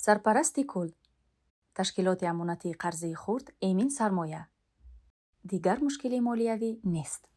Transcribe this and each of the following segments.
سرپرستی کل تشکیلات امانتی قرضه خرد امین سرمایه دیگر مشکل مالیوی نیست.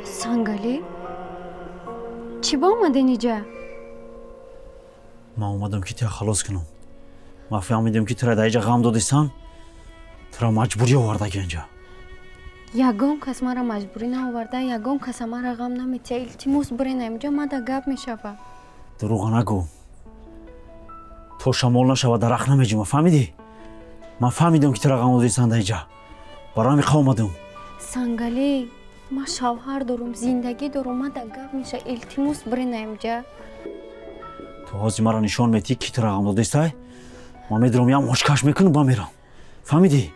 سانگالی چی با اومدین اینجا؟ من اومدم که تیا خلاص کنم. من فهمیدم که ترا اینجا غم دادیستان ترا مجبوری آورده که اینجا. یگام کس مرا مجبوری نآورده، یگام کس مرا غم نمیده. التماس برین اینجا ما دا گپ میشوه. دروغ نگو. تو شمال نشوه درخت نمیجی. فهمیدی؟ من فهمیدم که ترا غم دادیستان اینجا. برای میخوام اومدم. سانگالی ما شوهر دارم، زندگی دارم، ما دا گپ میشه. التماس برین اینجا. تو حاضی مرا نشان میدی که ترا غم دادیسته؟ من میدرم یا مشکش میکنم با میرم. فهمیدی؟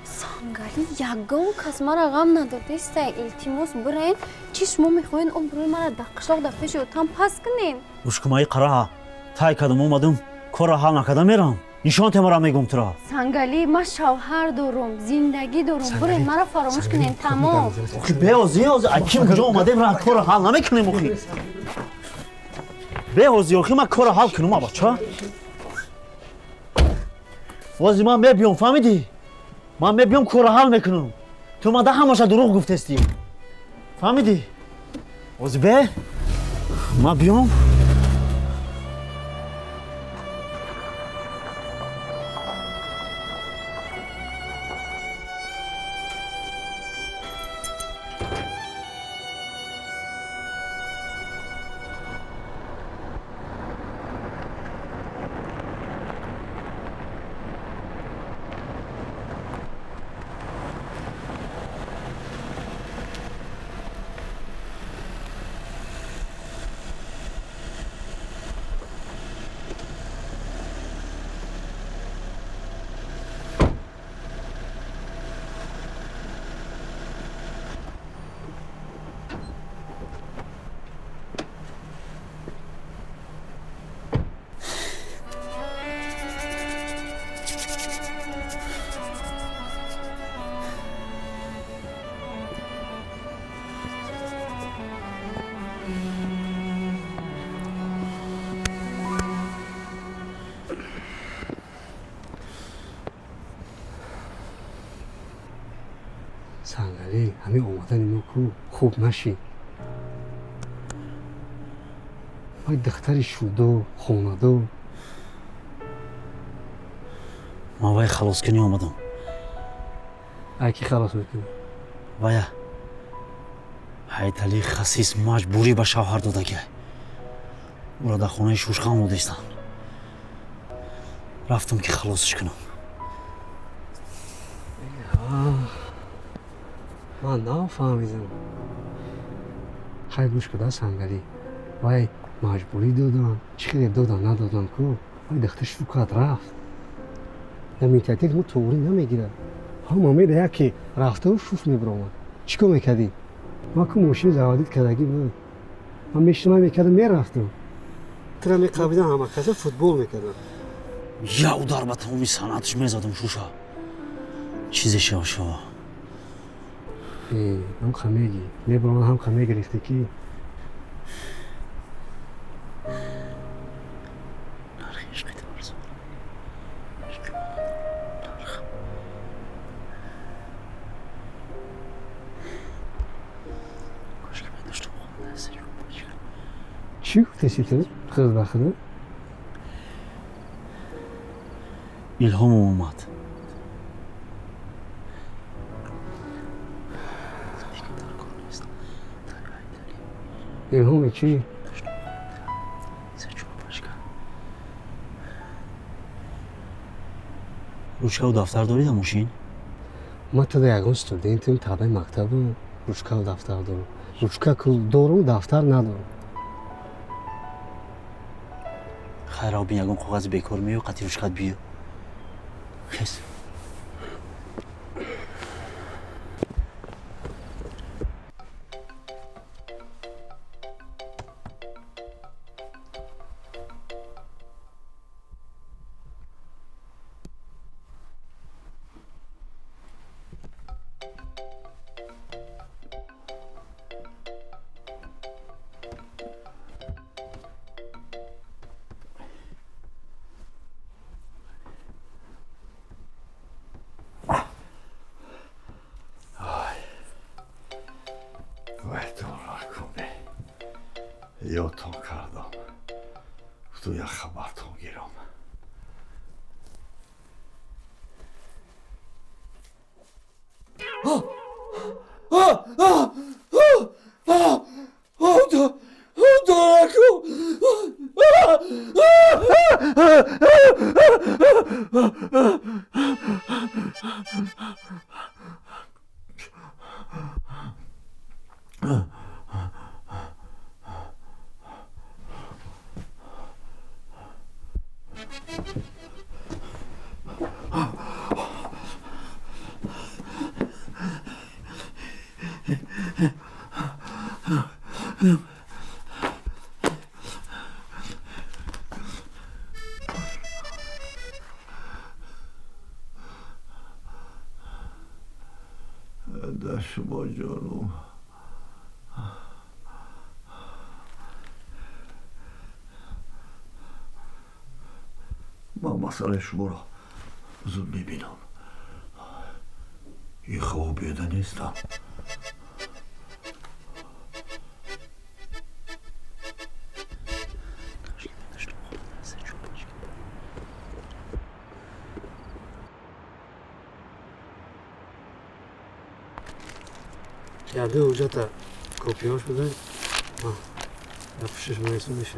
سانگالی یگام کس مرا غم ندادیسته. التماس برین چشمو میخواین عمر مرا دقشاق دا پیش اتام پس کنین. روشکمایی قرار تای کدم اومدم کار حال نکردم میرم. نشان مرا میگم ترا. سانگالی ما شوهر دارم، زندگی دارم. برین مرا فراموش کنین تمام. اخی بیازی اکی کجا اومدیم را کار حال نمیکنیم اخی. بیازی اخی ما کار حال کنم بچه. واسه من میبیام فهمیدی؟ من میبیام کار حال میکنم. تو ما ده همش دروغ گفتستی. فهمیدی؟ واسه به ما بیام. کو خوب نشی وای دختری شودو خونادو من وای خلاص کنی آمدم اکی خلاص میکنی وای حیدعلی خسیس مجبوری به شوهر دادگی او را در خانه شوشخان بودستن رفتم که خلاصش کنم من نفهمیدم خیلی گوش کده سنگلی وای مجبوری دادن چی دادن ندادن کو وای دختر شوکت رفت نمیتیتیل مو توری نمیگیره هم میده یکی رفته و شوف میبرامد چیکار میکردی؟ ما که ماشین زوادید کردگی بود من میشتم میکردم میرفتم ترا میقابیدن همه کسی فوتبال میکردن یا در به تمامی صنعتش میزدم شوشا چیزش آشا هم خمیگی میبران هم خمیگی ریخته کی چی گفتی تو؟ خیلی بخده؟ الهام اومد الهامی چی؟ روشکا و دفتر داری در ماشین؟ ما تا در یکان ستودنتیم تابع مکتبم روشکا و دفتر دارم روشکا که دارم دفتر ندارم خیر آبی یکان کاغذ بیکار میو قطعی روشکت بیو خیس یادتان کردم تو یک خبرتان گیرم در شما جانم من مسئله شما را زود میبینم این خواب بیاده نیستم کرده اونجا تا کپیاش بده در پیشش میرسون میشه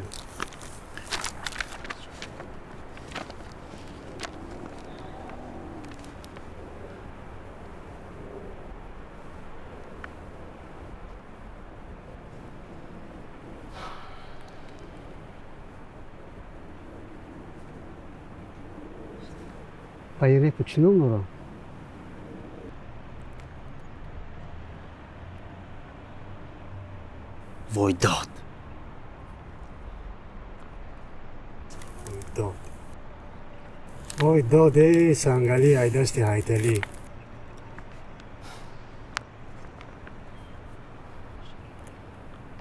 Поехали почему много? وای داد وای داد سنگلی ایدستی حیدعلی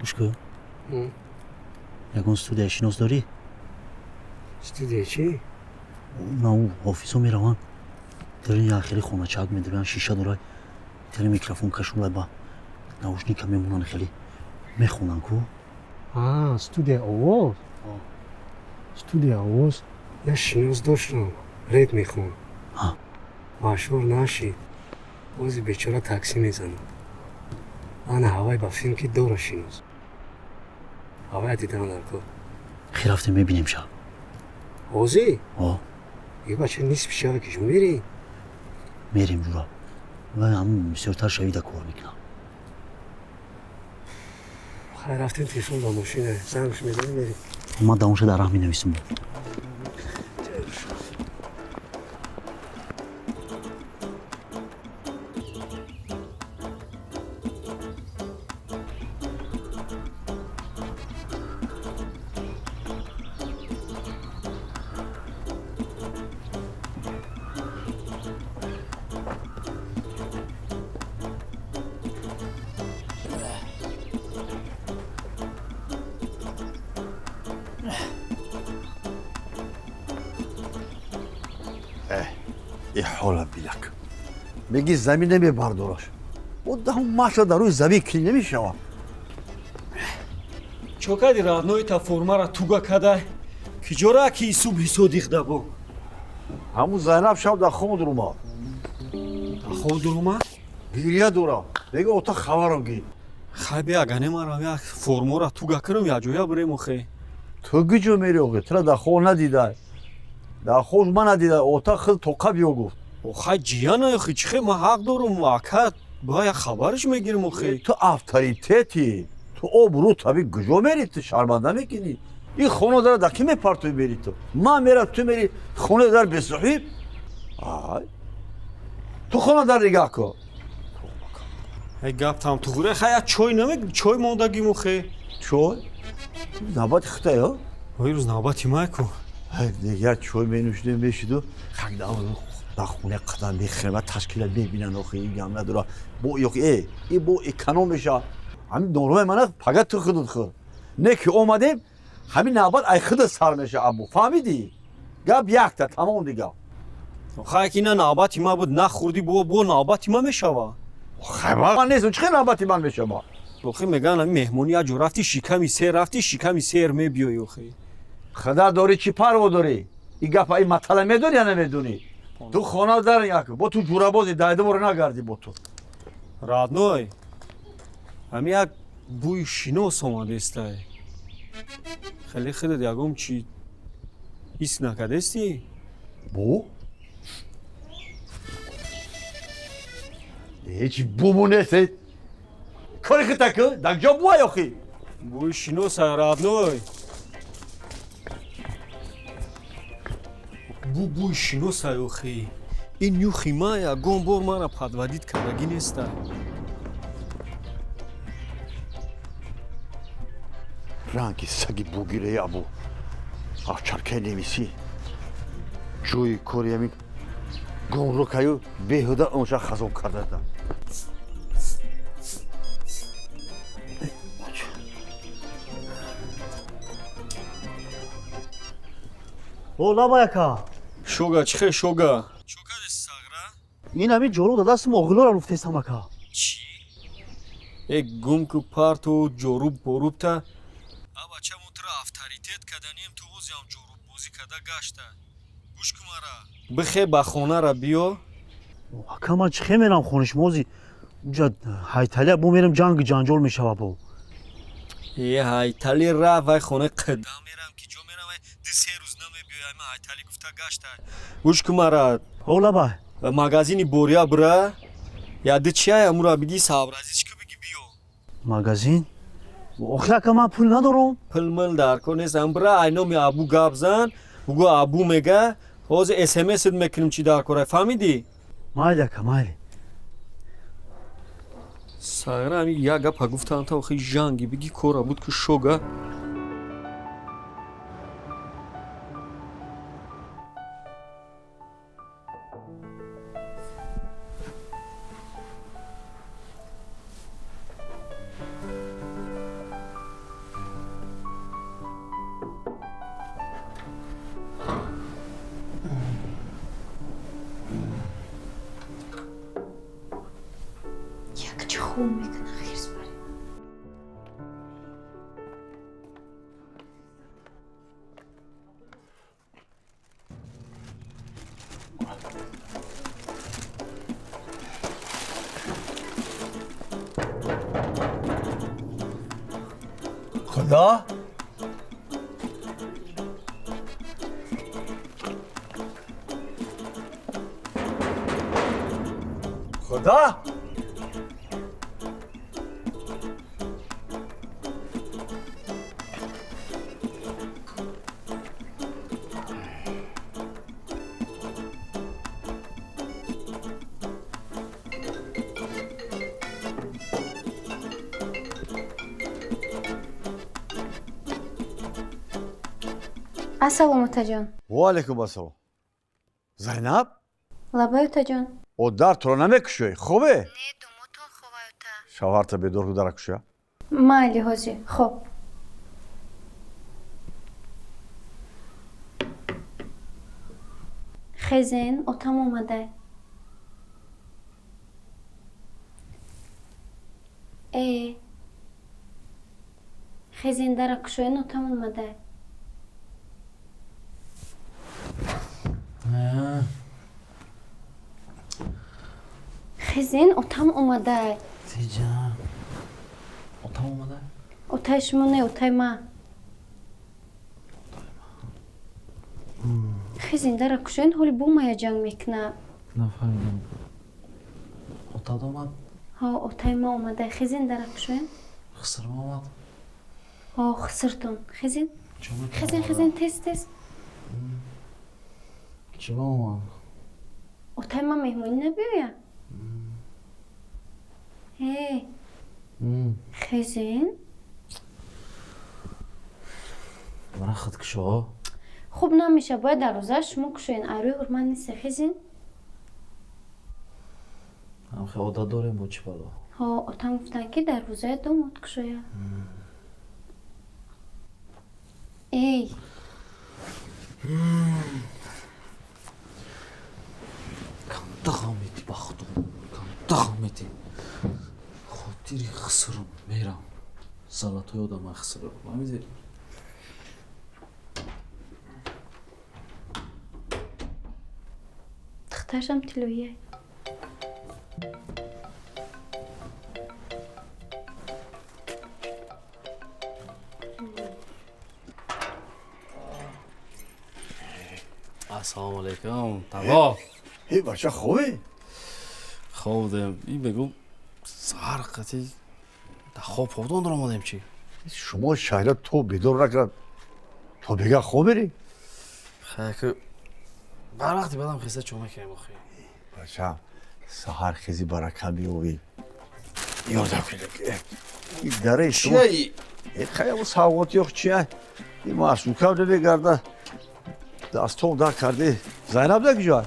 گوش کن یکان استودیو شناس داری؟ استودیو چی؟ نه او آفیسو میروان دارین یه خیلی خونه چک میدونن شیشه دارای تلی میکروفون کشون لای با наушника мемонан хеле мехунан ку студия овоз. студия овоз. я шинос доштам рэп мехонд. машҳур нашид. бози бечора таксӣ мезанад. ана ҳавай ба филм ки дора шинос. ҳавай дидан нарко. хи рафтем мебинем ша ҳозир о ё бача нисфи шава кишо мерӣ. мерем ҷура ман ҳамн бисёртар шавида кор мекунам. хай рафтем телефон ба мошина зангш мезанӣ мерӣ. ман давонша дар раҳ менависам. حالا بیلک میگی زمین نمیبردارش و ده اون ماشا در روی زمین کی نمیشوه чокади равнои та формара туга кадай киҷора ки субҳи содиқда бо همون زینب شب در خون دروما хоб дурума گیریه دورم بگه اوتا خبرم گی хай биягане марам як формора туга кунам якҷоя бирем охе تو گیجو میری اوگه ترا در خون ندیده در خون من ندیده اوتا خود توقع بیو گفت охай ҷияна охе чӣ хе ман ҳақ дорум акад ба як хабарш мегирем охе تو авторитети تو обру таби гужо мери ту шарманда мекини این خونه داره در کی میپرتوی بری تو من میرم تو میری خونه داره بسحیب تو خونه داره نگاه کن ҳай гаптам туғуре хай як чой намегирӣ чой мондагим охе چوی؟ نبات خطه یا؟ ой рӯз навбати майку دیگر چوی مینوشیدیم میشید و خیلی در خونه قدم میخیرم و تشکیلت میبینن آخه این گم نداره با ای با اکنام میشه همین نوروی منه فقط تو خودت خود نه که اومدیم همین نبات ای خود سر میشه ابو فهمیدی؟ گب یک تا تمام دیگه хай ки на навбати ман буд нахӯрдӣ бо навбати ман мешава خبر من نیست چه نباتی من میشه ما охе меган меҳмони як ҷо рафти шиками сер рафти шиками сер мебиёй охе خدا داری چی پرو داری این گپ این مطلب میدونی یا نمیدونی تو خانه داری یک با تو جوره بازی دایده برو نگردی با تو радной ҳами як бӯи шинос омадестай хеле худат ягом чӣ ҳис накардестӣ بو؟ هیچ بومو نیست کاری که تکه در جا بوه یا خی бӯи шиносай радной бӯи шиносай охе ин нюхи ман ягон бор мара падвадид кардагӣ нестай رنگی سگی بوگیره ابو آفچرکه نمیسی جوی کوری همین گمرکایو بهوده اونجا خزم کرده دم اولا باکا шога чӣ хе шога чокади сағра این همین جلو داده است مغلو را رفتستم اکا چی؟ یک گم کو پارتو جورub borubta абача мутра авторитет каданiem ту озям جورub бозӣ када гашта гӯш ку мара бихе ба хонара биё اکا من چخه میرم خونش موزی اونجا حیطلی بو میرم جنگ جنجال میشوه بو е ҳайтали рафт вай хона қадам мерам ки ҷо мерам ду се рӯз намебиёй ма ҳайтали гуфта гашта гӯш ку мара اولا با магазини бория бира яди чия амура биги сабразӣ чику биги биё مگزین آخه اکا من پول ندارم пулмил дар кор нест амбира айноми абу гап зан бугӯ абу мега ҳозир смсд мекунем чӣ дар кора фаҳмидӣ майли اکا майли сагра ами як гапа гуфтам та охи жанги биги кора буд ку шога як чӣ хуб мекунад хирс خدا خدا Ассалому отаҷон. وعلیکم السلام زینب Лабай отаҷон. او در تو رو نمیکشوی خوبه Не, думотон ховай ота. شوهرت بدور که در کشوی Майли ҳозир. Хоб. Хезен, отам омадай. Хезен дара кушоен, отам омадай. Хезен, отам омадай. Тиҷан. Отам омада? Отай шумо не, отай ма. Хезен дара кушоен, ҳоли бо мая ҷанг мекунад. Нафаҳмидам. Отат омад? Ҳо, отай ма омадай. Хезен дара кушоен. Хисрим омад? Ҳо, хисртон. Хезен. Чӣ мекунад? Хезен, тез, тез. Чӣ ба омад? Отай ма меҳмонӣ набиёя? Хезен. Мара хат кушо? Хуб намеша, бояд дар рӯза шумо кушоен. Айрӯи ҳурмат неста. Хезен. Ҳамхе одат дорем бо чӣ бало? Ҳо, отам гуфтанд ки дар рӯзаи домод кушоя. Эй. Камта хамети ба худо. Камта хамети. Хотири хисрим мерам. Салатои одама хисрим. Фаҳмидӣ? Тахташам тилояй. ассалому алайкум. Таво. ای بچه خوبه хоб дем. И бегу сар қати да хоб ҳовдон дор омадем чӣ? شما شهر تو بدور نکرد تو بگه خوب بری хайку бар вақти бадам хиса чо мекунем охи. بچه سهر خیزی برکه بیوی یادم کنه این دره شما чия خیلی سوقاتی yok چیه این معصوکه بگرده دستون در کرده زینب ده کجا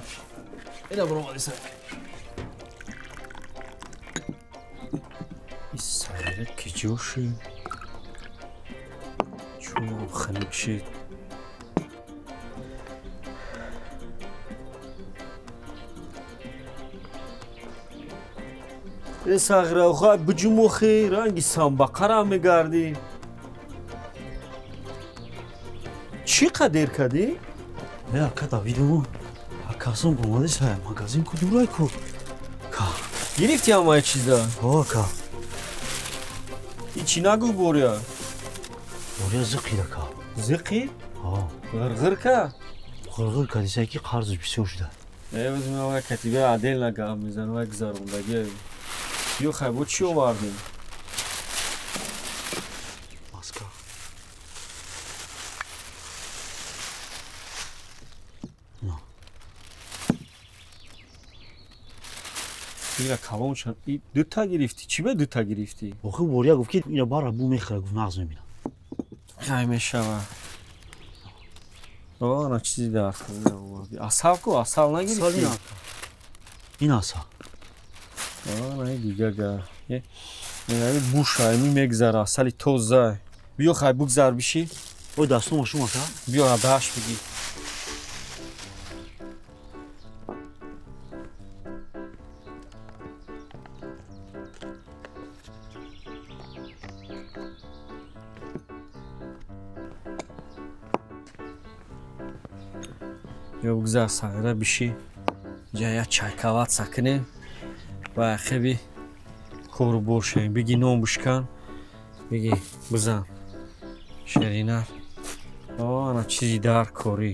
ина буромади сар ин сайра киҷо шид чӯ ханиб шид ин сағира хай биҷумохи ранги самбақара мегарди чӣ қадер кадӣ Я када видимо касом омади сай магазин ку дурай ку. Ка. гирифти ҳамаи чиза О ка. ин чӣ нагӯ боря Боря зиқира ка. зиқӣ О. ғирғир ка Ғирғир ка дисай ки қарзш бисёр шуда. вай катиба адел нагам мезан вай гузарондаги ё хай бо чӣ овардем Маска. ира калоншан и дута гирифтӣ чӣ ба дута гирифтӣ Охи боря гуфт ки ина бара бу мехира гуфт нағз мебина. хай мешава ана чизи дар омади асал ку асал нагирифтӣ Ин аса. ана и дигага ин буша ин мегзара асали тоза биё хай бугзар бишӣ Ой дастума шума ка. биё адаш бигӣ ё бугзар сайра бишӣ ҷая чайкават сакинем ва хеби кору боршем биги ном бушкан биги бизан шеринар ана чизи дар корӣ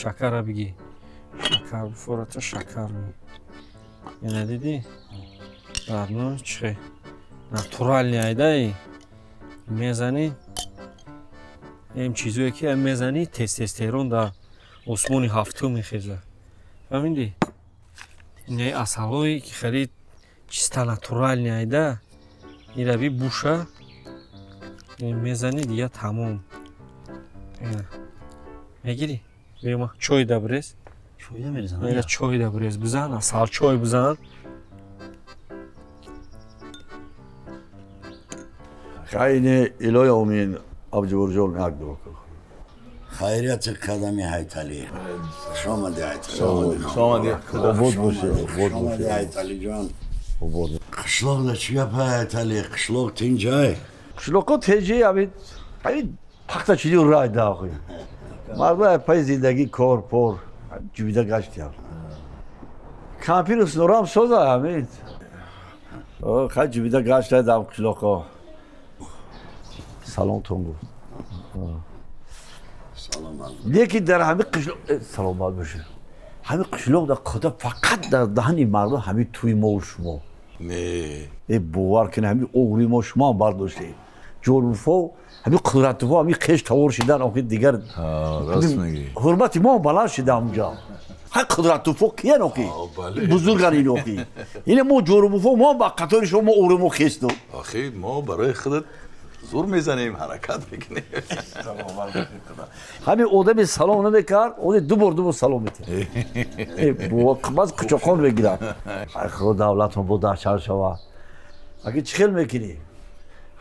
шакара бигӣ шакар бифората шакар яна дидӣ барно чихе натурални айдаи мезанӣ ин чизое ки мезанӣ тестостерон дар осмони ҳафтум мехезад фаҳмидӣ ин асалҳое ки хеле чиста натурални айда ираби буша мезанӣ дигар тамом мегирӣ бема чой дабрез Чойда мерезам. чой дабрез бизан асал чой бизан خیلی الهی امین آبجورجون یک دو کن خیریت قدمی هایتالی شما دی هایتالی بود باشه بود شما دی باشه هایتالی جان بود قشلاق دا چی yapar هایتالی قشلاق تینجای شلوکو تیجی همین پخته چیزی رو رای ده آخی مردم پای زندگی کار پر جویده گشتی هم کمپین اسنورا هم سوزه همین خیلی جویده گشته دم شلوکو سلام تون بود سلام علیکم یکی در همه قشلوق سلامت باشه همه قشلوق در خدا فقط در دهن این مردم همین توی ما و شما نه ای باور کنه همین اوغری ما شما هم برداشتیم جرمفا همین قدرتفا همین خش تور شدن آخه دیگر راست میگی حرمت ما بلند شده اونجا های قدرتفا کیه ناخی بزرگان این آخی این ما جرمفا ما با قطار شما اوغری ما خستم آخه ما برای خودت زور میزنیم حرکت میکنیم همین آدم سلام نمیکرد اون دو بار سلام میکنه باز کچاقان بگیرم خدا دولت ما بود در چهار شوا اگه چخیل میکنی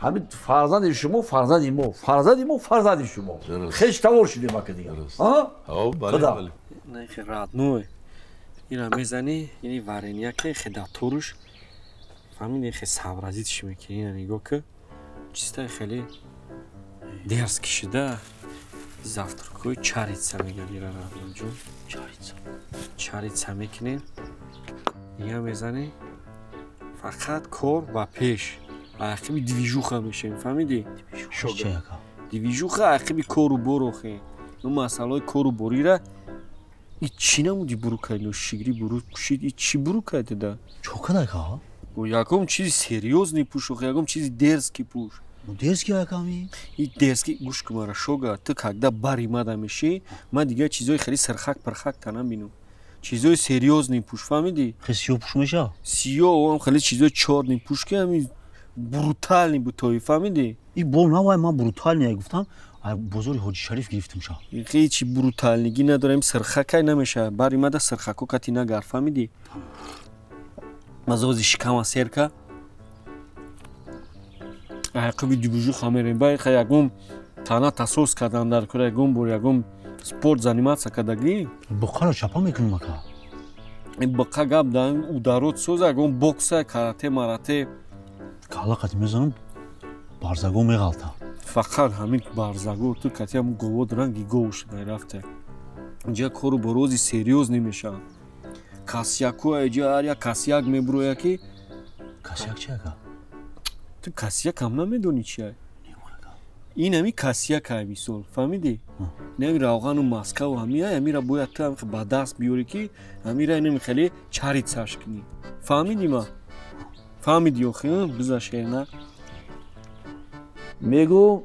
همین فرزند شما فرزند ما فرزند ما فرزند شما خش تور شدیم ما که دیگه ها بله خدا. بله نه خیلی радной ина мезани яни варенияке хедатуруш фамилия хе савразитиш мекунӣ ина нигоҳ ки чистаи хеле дерз кишида завтракҳои чарица мегӯяд ира раднойҷон чарица мекунем дига мезанӣ фақат кор ба пеш ақиби движуха мешавем фаҳмидӣ движуха ақиби кору бор охе ну масъалаҳои кору борира и чӣ намуди бурукай нӯшигирӣ буру пӯшид и чӣ бурукай дада Чокадака? ягом чизи серьёзный пӯш охе ягом чизи дерзкий пӯш Дерзки яками? и дерзки гӯш ки мара шога ту когда баримада мешӣ ман дигар чизои хеле сархак пархакта намебинам чизои серьёзный пӯш фаҳмидӣ? Хесиё пуш меша? сиёҳ ҳам хеле чизои чорный пӯш ки ҳами брутальный бутои фаҳмидӣ? И бол навай ман брутальный гуфтам, бозори Ҳоҷи Шариф гирифтам ша. ҳеҷи брутальнигӣ надорем сархакай намешавад баримада сархако кати нагар фаҳмидӣ? мазози шикама серка ақиби дибужуха мерем байха ягон тана тасос кардан дар кора ягон бор ягон спорт заниматсия кардагӣ Боқара чапа мекунам ака. бақа гап дар ударот соза ягон бокса карате марате Калла қати мезанам, барзаго меғалта. фақат ҳамин барзаго ту кати ҳам говод ранги гов шуда рафта инҷа кору бо рози серьёзный мешавад касяку аҷа ҳар як касяк мебуроя ки Касяк чи ака? ту касяк ҳам намедонӣ чия ин ҳами касякай мисол фаҳмидӣ нами равғану маскаву ҳамия ҳамира бояд ту ҳам ба даст биёрӣ ки ҳамира инами хеле чарицаш кунӣ фаҳмидима фаҳмидӣ охи биза шерна میگو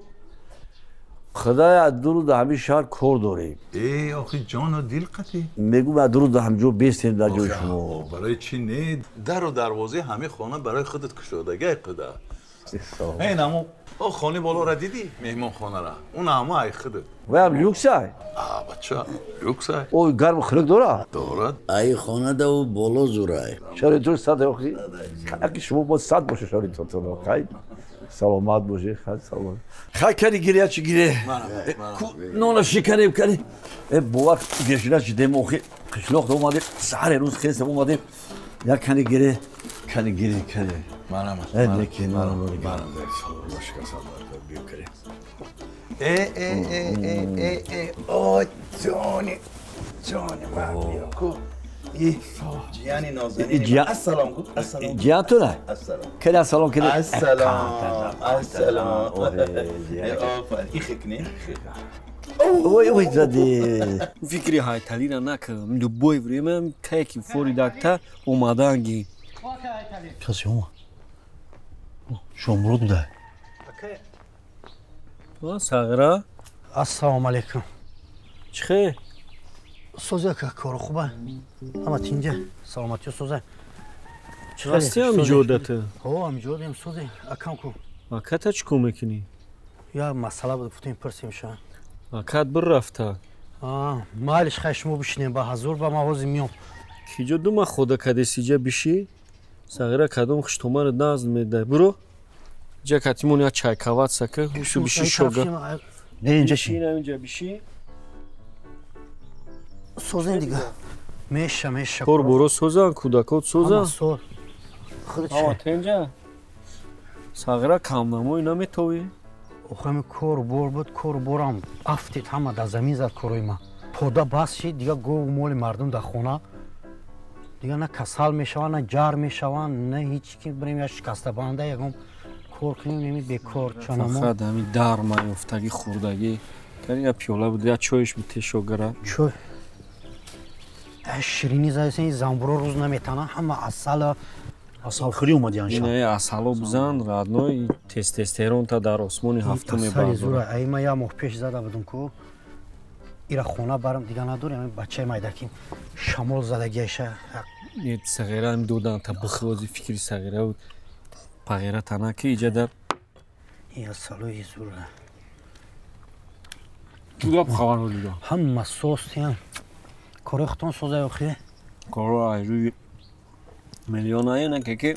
خدای از درود همین شهر کار داریم ای آخه جان و دل قطعی میگو از درود همجا بیستیم در جای شما برای چی نه در و دروازه همه خانه برای خودت کشودگی قده این همو خانه بالا را دیدی مهمان خانه را اون همه ای خودت و هم لوکس های بچه لوکس های اوی گرم خلق داره دارد ای خانه دا و بالا زورای شاریتون صد اخی اگه شما با صد باشه شاریتون خیلی سلامت باشه خیلی سلامت خیلی کنی گیره چی گیره نانا شکنیم کنی باور گشنه چی دیم اخی قشلاق دا اومده سهر روز خیستم اومده یا کنی گیره کنی گیره کنی منم نکی نانا منم بیو کنی ای آی جانی من بیو کو جیانی نازنین السلام السلام جیان تو نه السلام کدا سلام کدا السلام السلام این خکنی وای زدی фикри ҳайталира накардам любое время кайки фори дакта омаданги کسی اومد شمرود بوده сағира ассалому алайкум. чӣ хе Созя как кору хуба. Ама тинҷа саломатиё соза. расти ҳамиҷодата О, амиҷодем созе. Акам ку. аката чӣ кор мекунӣ Я масъала буд гуфтем пирсем ша. акат бирафта Майлиш хай шумо бишинем ба ҳазур ба мавози миём. киҷо дума хода кадесиҷа бишӣ сағира кадом хуштомаро назд медаҳ бuro ҷа катимон я чайкават сака шу бишӣ шога نه اینجا شی инҷа бишӣ Созен дига. Меша. кор боро созан кӯдакот созан Сор. Худо ава чи? тенҷа сағира камнамои наметовӣ Охами кор бор буд, кор борам. Афтит ҳама да замин зад корои ма. Пода бас ши дига гов моли мардум да хона. Дига на касал мешаванд, на ҷар мешаванд, на ҳеҷ ки бирем я шикастабанда ягон кор кунем неми бекор чанамо. фақат ҳами дарма ёфтагӣ хӯрдагӣ кари я пиёла буд я чоиш бите шогара Чой. Ширини задесен ин замбуро рӯз наметана ҳама асала. асалхӯрӣ اومد یعنی شب инаи асало бизан раднои тестестеронта дар осмони ҳафтум Асали зура. Ай ма я моҳ пеш зада будум ку. Ира хона барам дига надорем бачаи майдакин шамол задагиаша. сағира ҳами доданта бихози фикри сағира буд пағира танаки иҷада ин асалои зура. ҷуда бхаваролида Ҳама сос тиям. Кори хутон созай охи. коро айрӯи миллионае ки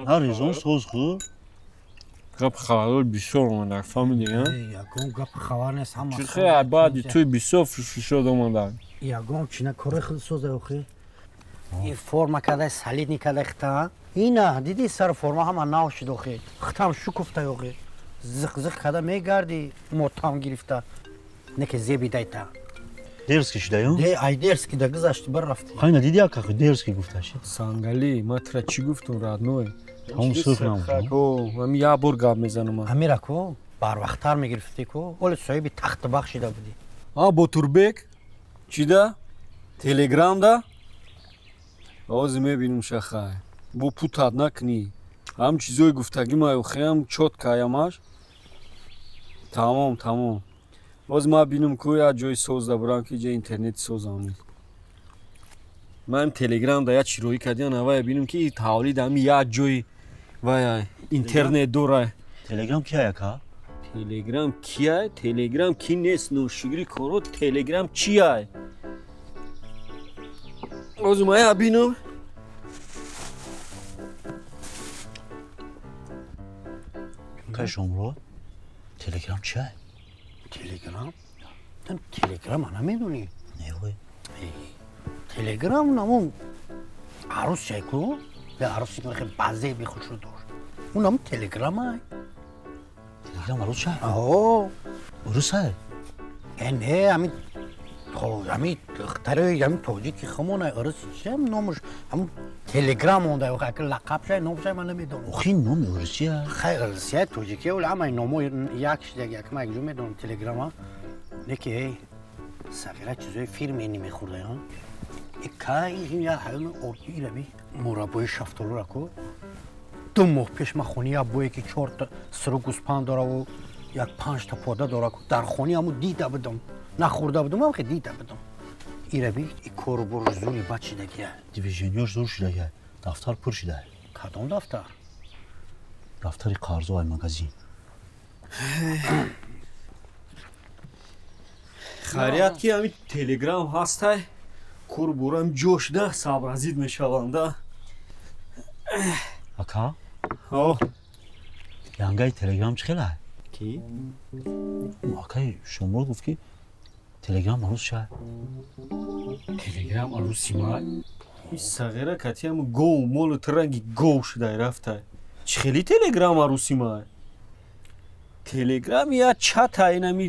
هر ریزون سوز خور гап хаварол бисёр омадаг фаҳмидия Ягон гап хабар нест ҳама. чӣ хе баъди туи бисёр фишод омадаг Ягон чина кори худ созай охи. ин форма кадай салидни кадай хита. Ина диди сар форма ҳама нав шид охи. Хитам шукуфтай охи. Зиқ када мегарди мотам гирифта. Неке зеби дайта. درس کشیده یون Де айдерски да гузашти бар рафти. خیلی دیدی як درس گفتش сангалӣ ма тира чӣ гуфтум радное همون صرف نمون ҳами як бор гап мезанам Амира ку барвақттар мегирифти ку. Оли соҳиби тахти бахшида буди. Ботурбек чида телеграмда ҳозир мебинум шахай бо путат накунӣ ҳам чизои гуфтагӣ маёхеам чоткаямаш тамом ҳозир ма бинум ку як ҷои созда бурам ки ҷа интернети созам маим телеграмда як чироӣ кардиан авая бинум ки тавлид ҳами як ҷои вая интернет дора تلگرام کیه یکا телеграм кияй телеграм ки нест ношигири коро телеграм чияй ҳозир ма як бинум که شمرو تلگرام چیه Телеграм? Тан телеграм ана медони? نه وای Телеграм намон арӯс чай ку. Бе арӯси ки хеле базе бихушро дошт. Он нам телеграма. تلگرام عروس چیه Ао. عروسه Не, ами ами тарои ами тоҷики хамона арӯс чам номуш ам телеграм онда охи лақаб шай ном шай ман намедонам. اخی نام عروس چیه Хай арӯсия тоҷики оли ама номо як шидак як ма якҷо медонам телеграма. Неки эй сағира чизои фирмени мехӯрда я. Кай я ҳайвони орки раби мураббои шафтолура ку. 2 моҳ пеш ма хони як бое ки 4 та сиру гӯспанд дораву як 5 та пода дора ку дар хони ҳаму дида будам нахӯрда будам ам ки дида будам ираби и кору бор зури бад шидагия دیویژنیور زور شده یه دفتر پر شده кадом дафтар دفتر قرض و مغازین хайрият ки ҳами телеграм ҳастай кор борам ҷошда сабразид мешаванда اکا о янгай تلگرام چی خیلی ки اکای شمرو گفت که تلگرام عروس چیه телеграм арӯси май сағира кати ҳам гов молу тиранги гов шудай рафтай чӣ хели телеграм арӯси май телеграм як чата инами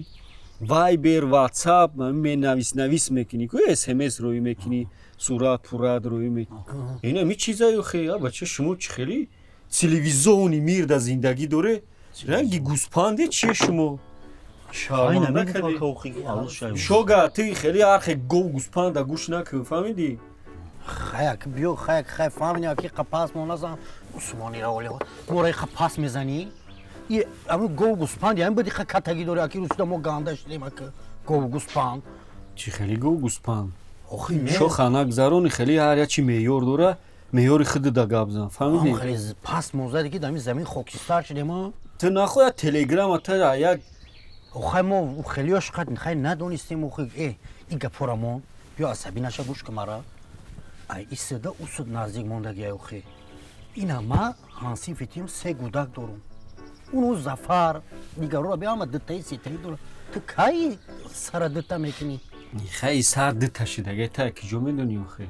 вайбер ватсап менавис мекунӣ ку смс рӯй мекунӣ сурат пурат рӯй мекунӣ ин ҳами чизаю хе бача шумо чӣ хеле телевизиони мир да зиндагӣ доре ранги гӯспанде чие шумо шарманда кардӣ шога ты хеле ҳархе гов гӯспанда гӯш накун фаҳмидӣ хаяк биё хаяк хай фаҳмидӣ ки қапас моназам усмонира олиҳо мораи қапас мезанӣ ами гов гӯспанд ями боди ха катагӣ дори аки русуда мо ганда шудем аки гов гӯспанд чӣ хеле гов гӯспанд шо ханакзарони хеле ҳар ячи меъёр дора меъёри худуда гап зан фаҳмидӣ хеле паст мозади ки дами замин хокистар шудем ту нахоя телеграма та як хай мо хелиёш хай надонистем и гапорамон биё асабӣ наша гӯш ка мара ай истеда усуд наздик мондагия охи ина ма ҳансифи тим се гӯдак дорум уну зафар дигарора биама дитаи ситаи дора ту кай сара дита мекунӣ хай сар дита шидагия та киҷо медонӣ охи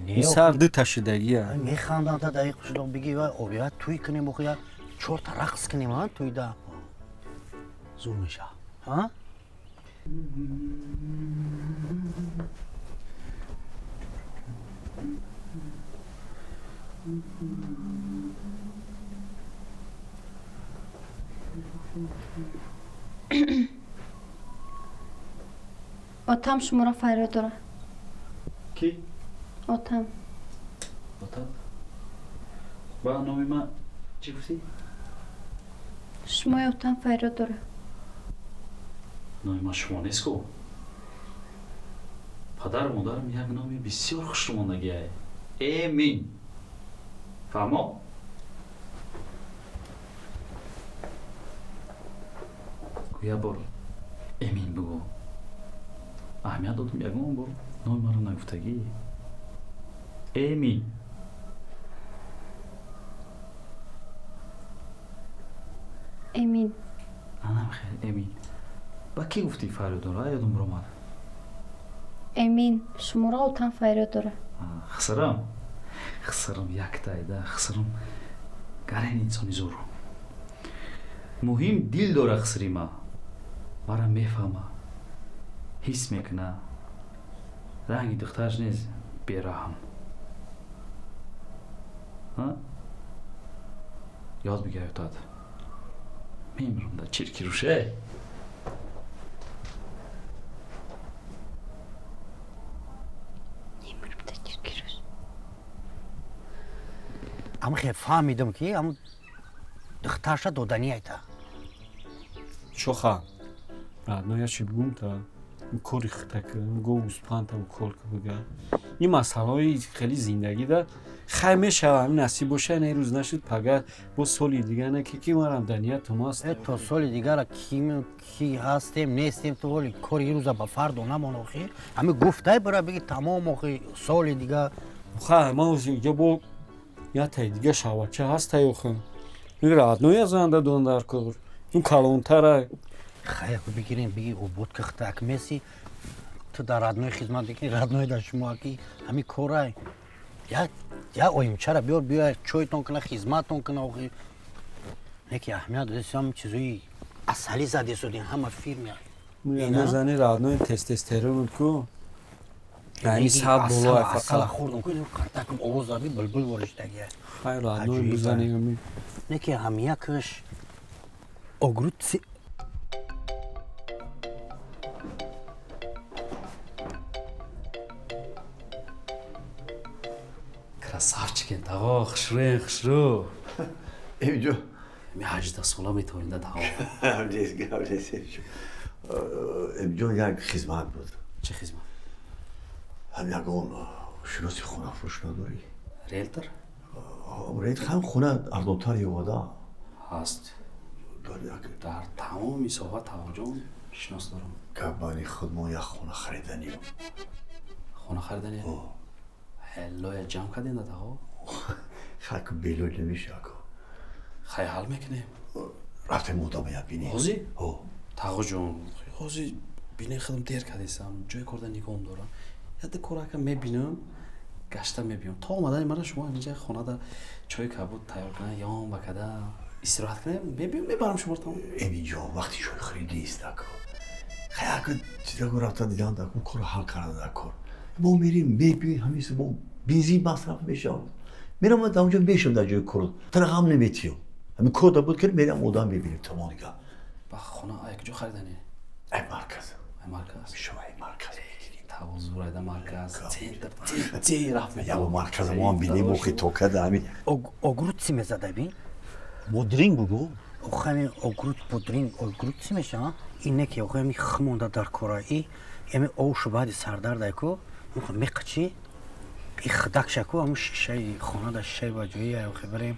ин сар дита шидагия механдам та даи хушудо биги ва обия туй кунем охи я чорта рақс кунем туйда зур меша отам шуморо фарёд дорад ки отам ба номи ман чӣ гуфтӣ шумои отам фарёд дорад номи ман шумо нест ку падару модарам як номи бисёр хушрумондагия эмин фаҳмо як бор эмин бигӯ аҳамият додум ягон бор номи маро нагуфтагӣ эмин эмин анамхел эмин ба кӣ гуфтӣ фарёд дора ёдум биромад эмин шуморо отам фарёд дорад хисрам яктайда хисрам гарен инсони зур муҳим дил дора хисри ма мара мефаҳма ҳис мекуна ранги духтараш нест бераҳм ёд бигирётад мемирам да чиркируше ама хе фаҳмидам ки ам духтарша додани айта шоха радноя чӣ бигум та кори хитака гов гӯспандам кор бага ин масъалаҳои хеле зиндагӣ да хай мешава ҳамин насиб боша не рӯз нашуд пага бо соли дигар на ки марам дания тумаст то соли дигара ки ҳастем нестем то ҳоли кори ирӯза ба фардо намон охи ҳами гуфтай бира биги тамом охи соли дигар хай ман ҷа бо ятаи дига шавача ҳастай охи ин радноя занда дондар кор ин калонтара хаяк бигирем биги обод кахтак меси ту дар раднои хизмат дикни раднои дар шумо ки ҳами корай я оимчара биёр биёя чойтон куна хизматтон куна охи неки аҳамият додесам чизои асалӣ задесодин ҳама фирми назани раднои тестостерон ку ами сад болоа фақат хурдум ку қартакум овозаби булбул воришдагия хай раднои бизанем неки ҳамиякаш огрут красавчикин таго хушрӯ эмиҷо ми 18 сола метавонда таго эмиҷо як хизмат буд чӣ хизмат ҳам ягон шиноси хонафурӯш надорӣ риэлтор ҳам хона арзонтари овода ҳаст дар тамоми соҳа тавоҷон шинос дорам гапбани худ мо як хона хариданем хона хариданем ҳеллоя ҷамъ кардем да таго хак белой намешако хай ҳал мекунем рафтем одама як бинем ҳозир таго ҷон ҳозир бинем худам дер кардесам ҷои корда нигоҳам дорам яда корака мебинам гашта мебиём то омадани мара шумо инҷа хонада чои кабуд тайёр кунам ём бакада истироҳат кунем мебиём мебарам шуморо тамом эмиҷон вақти чой хуридӣ истако خیلی چیزا رو رفته دیدن در اون کار حل کردن در کار ما میریم میبینیم همیشه ما بنزین مصرف میشه میرم در اونجا میشم در جای کار ترقم نمیتیم همین کار بود که میرم آدم ببینیم تمام دیگه با خونه یک جو خریدنی ای مرکز ای مرکز شما ای مرکز توازو رایده مرکز تی رفت یا مرکز ما هم بینیم که تو کده همین огурут چی میزده بین؟ مدرینگ بگو همین огурут پودرینگ огурут چی میشه؟ اینه که همین خمونده در کارایی همین اوش بعد سردرده کو میقچی این خدک شکو همون شیشه خونه در شیشه با جویی او خبریم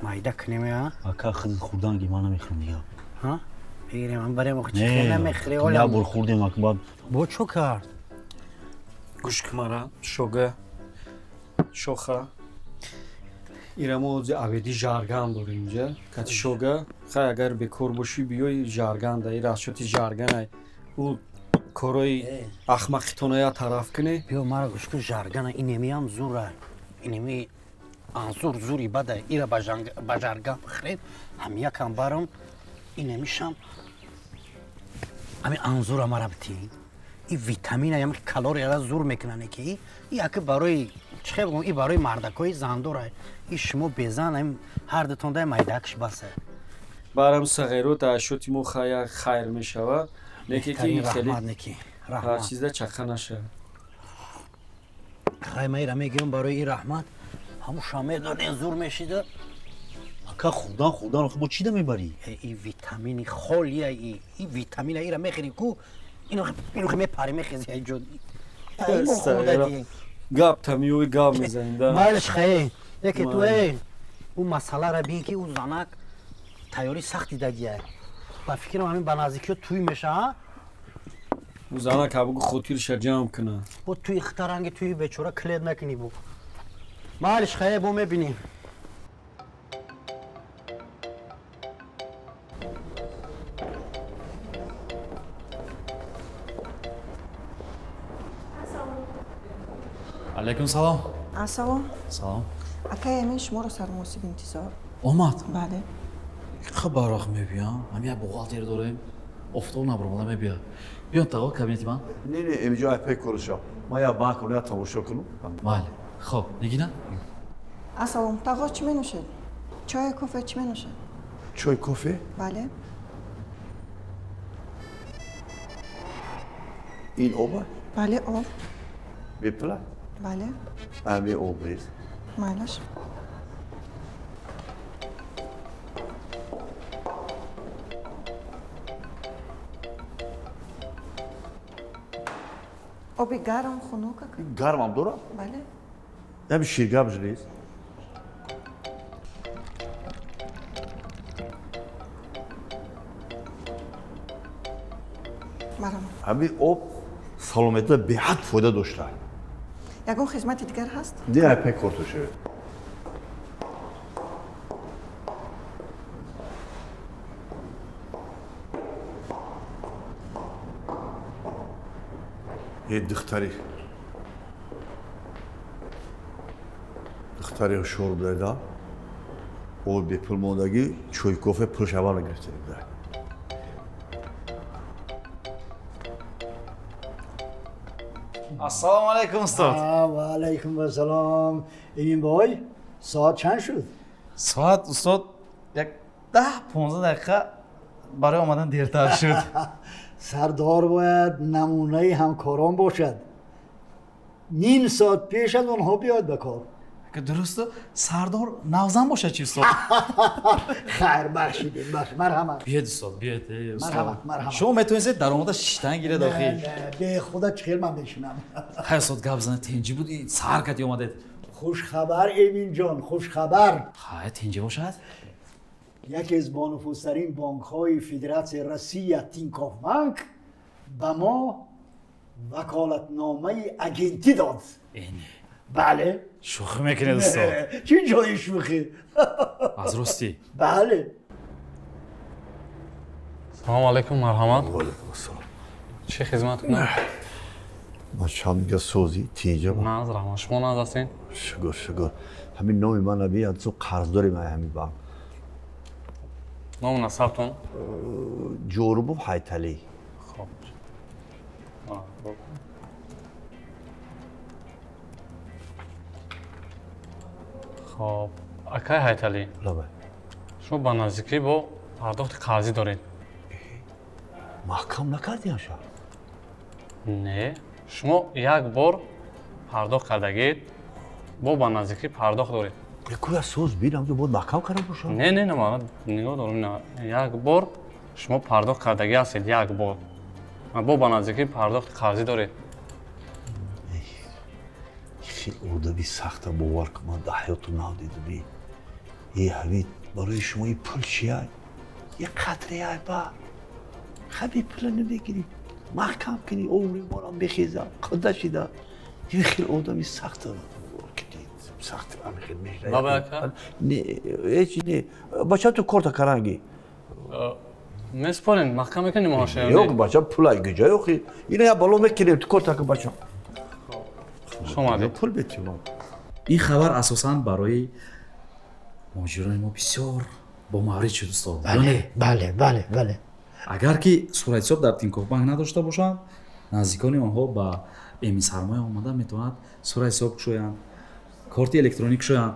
مایده کنیم یا؟ اکا خوردن گی ما نمیخورم دیگه ها؟ بگیریم هم بریم اخی چی نمیخوری نه بر خوردیم اکا بعد با چو کرد؟ گوش کمارا شوگه شوخه ایرمو اویدی جارگان داره اینجا کتی شوگه خیلی اگر بکر باشی بیای جارگان داری راستی جارگان ای او کارای احمقیتونه یا طرف کنی بیا مرا گوش کن جارگان اینمی هم زوره اینمی انزور زوری بده ایره با جارگان بخرید هم یکم برم اینمیشم همین انزور مرا بتی این ویتامین هم کالری را زور میکنه که این یکی برای چه بگم این برای مردکای زندوره این شما بزن هر دتون ده مایدکش بسه برام صغیرو تاشوتی مو خیر میشوه نکی که خیلی هر چیزه چخه نشه خیلی را میگیرم برای این رحمت همون شامه دادن زور میشیده اکا خوردن خب چی ده میبری؟ این ویتامینی خولیه این ویتامین ای را میخوری کو اینو که میپری میخیزی ای جد اینو خورده دیگه گاب تمیوی گاب میزنید مالش خیلی یکی تو اون مسئله را بین که اون زنک تیاری سختی دادیه و فکرم همین بنازیکی توی میشه ها اون زنک بگو خودگیرش جمع کنه و توی اخترانگی توی بچوره کلید نکنی بو مالش خیلی بو میبینیم علیکم سلام سلام سلام اکا همین شما رو سرموسیب انتظار اومد بله خبر آخ میبیام همین بغالتر داریم افتاد نبرم میبیا بیان تا کابینت من نه اینجا پک کارشا ما یا بانک رو تماشا کنم بله خب نگینا سلام تاقا چی منوشه چای کافه چی منوشه چای کافه بله این آب بله آب بپلا بله همه آب ریز مالش آبی گرم خنوکه که گرم هم داره بله هم شیرگم ریز مرام همین آب سلامتی به حد فایده داشته یکون خدمت دیگر هست نه پک کارتوشه یه دختری شرب داده او به پول موندگی چوی کافه پول شبانه گرفته بوده السلام علیکم استاد و علیکم السلام این بای ساعت چند شد؟ ساعت استاد یک 10-15 دقیقه برای آمدن دیرتر شد سردار باید نمونه همکاران باشد نیم ساعت پیش از اونها بیاد به کار که درسته سردار نوزن باشه چی استاد خیر بخشیدیم مرحمت بیاد استاد بیاد مرحمت شما میتونید درآمد شیشتن گیره داخل نه به خدا چخیر من بشینم های استاد گپ زنه تنجی بود سر کتی اومده خوش خبر امین جان خوش خبر های تنجی باشد یکی از بانفوذترین بانک‌های فدراسیون روسیه تینکوف بانک به ما وکالتنامه اجنتی داد بله شوخی میکنید استاد چی جای شوخی از راستی بله سلام علیکم مرحمت علیکم السلام چی خدمت کنم ما چند سوزی تیجا با ناز رحمان شما ناز هستین شکر همین نام من بیاد تو قرض داریم همین بانک نام نصبتون جوربو حیتلی خب خب акай Ҳайталӣ, шумо ба наздикӣ бо пардохти қарзӣ доред. маҳкам накардӣ аша? Не, шумо як бор пардохт кардагед, бо ба наздикӣ пардохт доред. Кӯя соз бинам ду бояд маҳкам карда бошад? Не, ман нигоҳ дорам. Як бор шумо пардохт кардагӣ ҳастед, як бор. Бо ба наздикӣ пардохти қарзӣ доред. хеле одаби сахта, бовар кун, ман дар ҳаётам надидам. ҳавид барои шумо ин пул чия? Як қатреяй ба. хаби пула намегирӣ. маҳкам кунӣ, умри монам бехеза, қуда шида. ин хеле одаби сахта. сахт амихел мешда. Баба ака? Не, ҳеч не. Бача ту корта каранги. Меспорин, маҳкам мекунем ҳошия. Ёк, бача пулай гуҷа ёхи. Ина я бало мекунем ту корта ка бача. Шомадед. Пул бетим. ин хабар асосан барои моҷирои мо бисёр бомаврид шуд устод. бале. агар ки суратҳисоб дар Тинкофф банк надошта бошанд, наздикони онҳо ба эмин сармоя омада метавонанд суратҳисоб кушоянд, корти электроник кушоянд.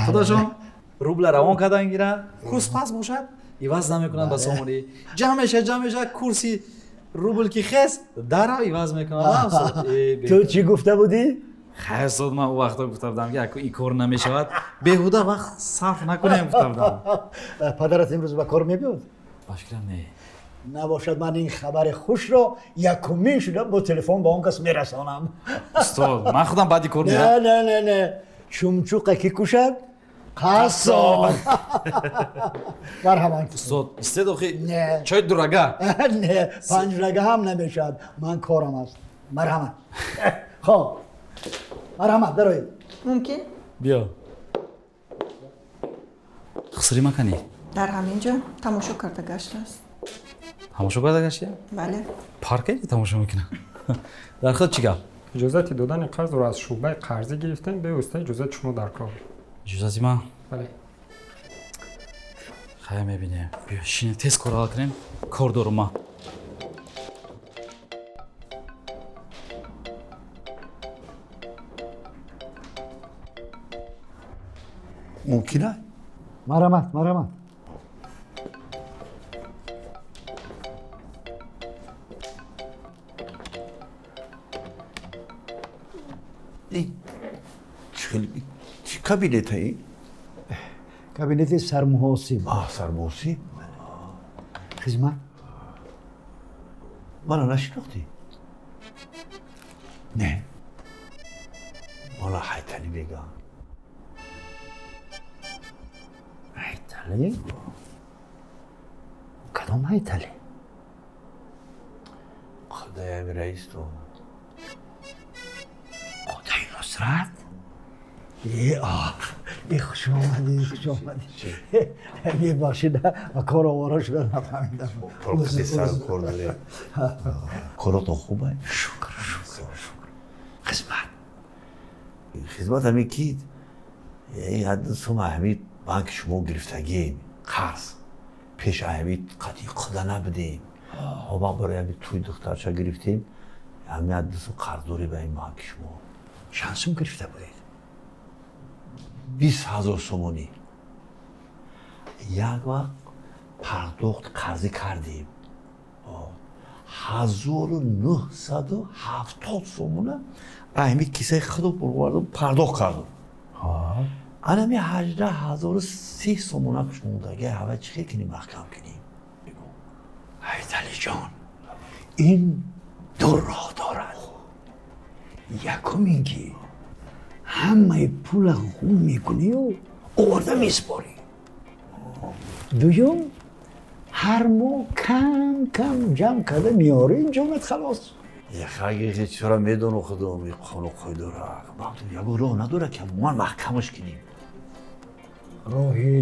худашон рубла равон кардан гиранд, курс паст бошад, иваз намекунанд ба сомонӣ. ҷамъ курси рубл ки хест, дара иваз мекунанд. ту чӣ гуфта будӣ? хайр устод, ман у вақто гуфта будам ки ин кор намешавад, беҳуда вақт сарф накунем гуфта будам. падарат имрӯз ба кор мебиёд? башкирам не. набошад ман ин хабари хушро якумин шуда бо телефон ба он кас мерасонам. устод, ман худам баъди кор мирам. не. чумчуқа ки кушад қассоб. марҳамат. устод, истед охи чой дурага? не, панҷрага ҳам намешавад. ман корам аст. марҳамат. хоб, марҳамат, дароед. мумкин биё. хусрӣ маканӣ? дар ҳамин ҷо тамошо карда гаштааст. тамошо карда гаштия? бале. паркеҷи тамошо мекунам. дар худ чӣ гап? иҷозати додани қарзро аз шуъбаи қарзӣ гирифтем, бевосита иҷозати шумо дар кор. иҷозати ман? бале. хайр мебинем. биё шинем, тез кор ҳал кунем. кор дорам ман. мумкина? марҳамат. чӣ кабинета ин? кабинети сармуҳосиб. сармуҳосиб? хизмат. мана нашинохтӣ? не. мана ҳайталӣ мегӯям. ҳайталӣ? кадом ҳайталӣ? қудаям раисто. қудаи нусрат? хуш омадӣ. мебахшед, ба кор овора шуда нафаҳмидам. каси сару кор дорем. коротон хубай? шукр. хизмат ҳамин ки ин ҳадди сум ҳамид банки шумо гирифтагем қарз пеш ҳамид қади қуда набудем. ҳома барои ҳамид туи духтарча гирифтем, ҳамин ҳадди сум қарздорӣ ба ин банки шумо. чанд сум гирифта будед? 20,000 сомонӣ. як вақт пардохт қарзӣ кардем. 1970 сомона ҳамин кисаи худам бурвардам пардохт кардам. анами 18,003 сомонакш мондаги ҳава чӣ кунем маҳкам кунем? ҳайталиҷон, ин ду роҳ дорад. якум ин ки ҳамаи пула ғум мекунию оварда меспорӣ. дуюм, ҳар моҳ кам ҷамъ карда миёрӣ инҷомат халос. яхаги чора медону худам ин қонуқҳои дора. ягон роҳ надора ки ман маҳкамаш кунем. роҳи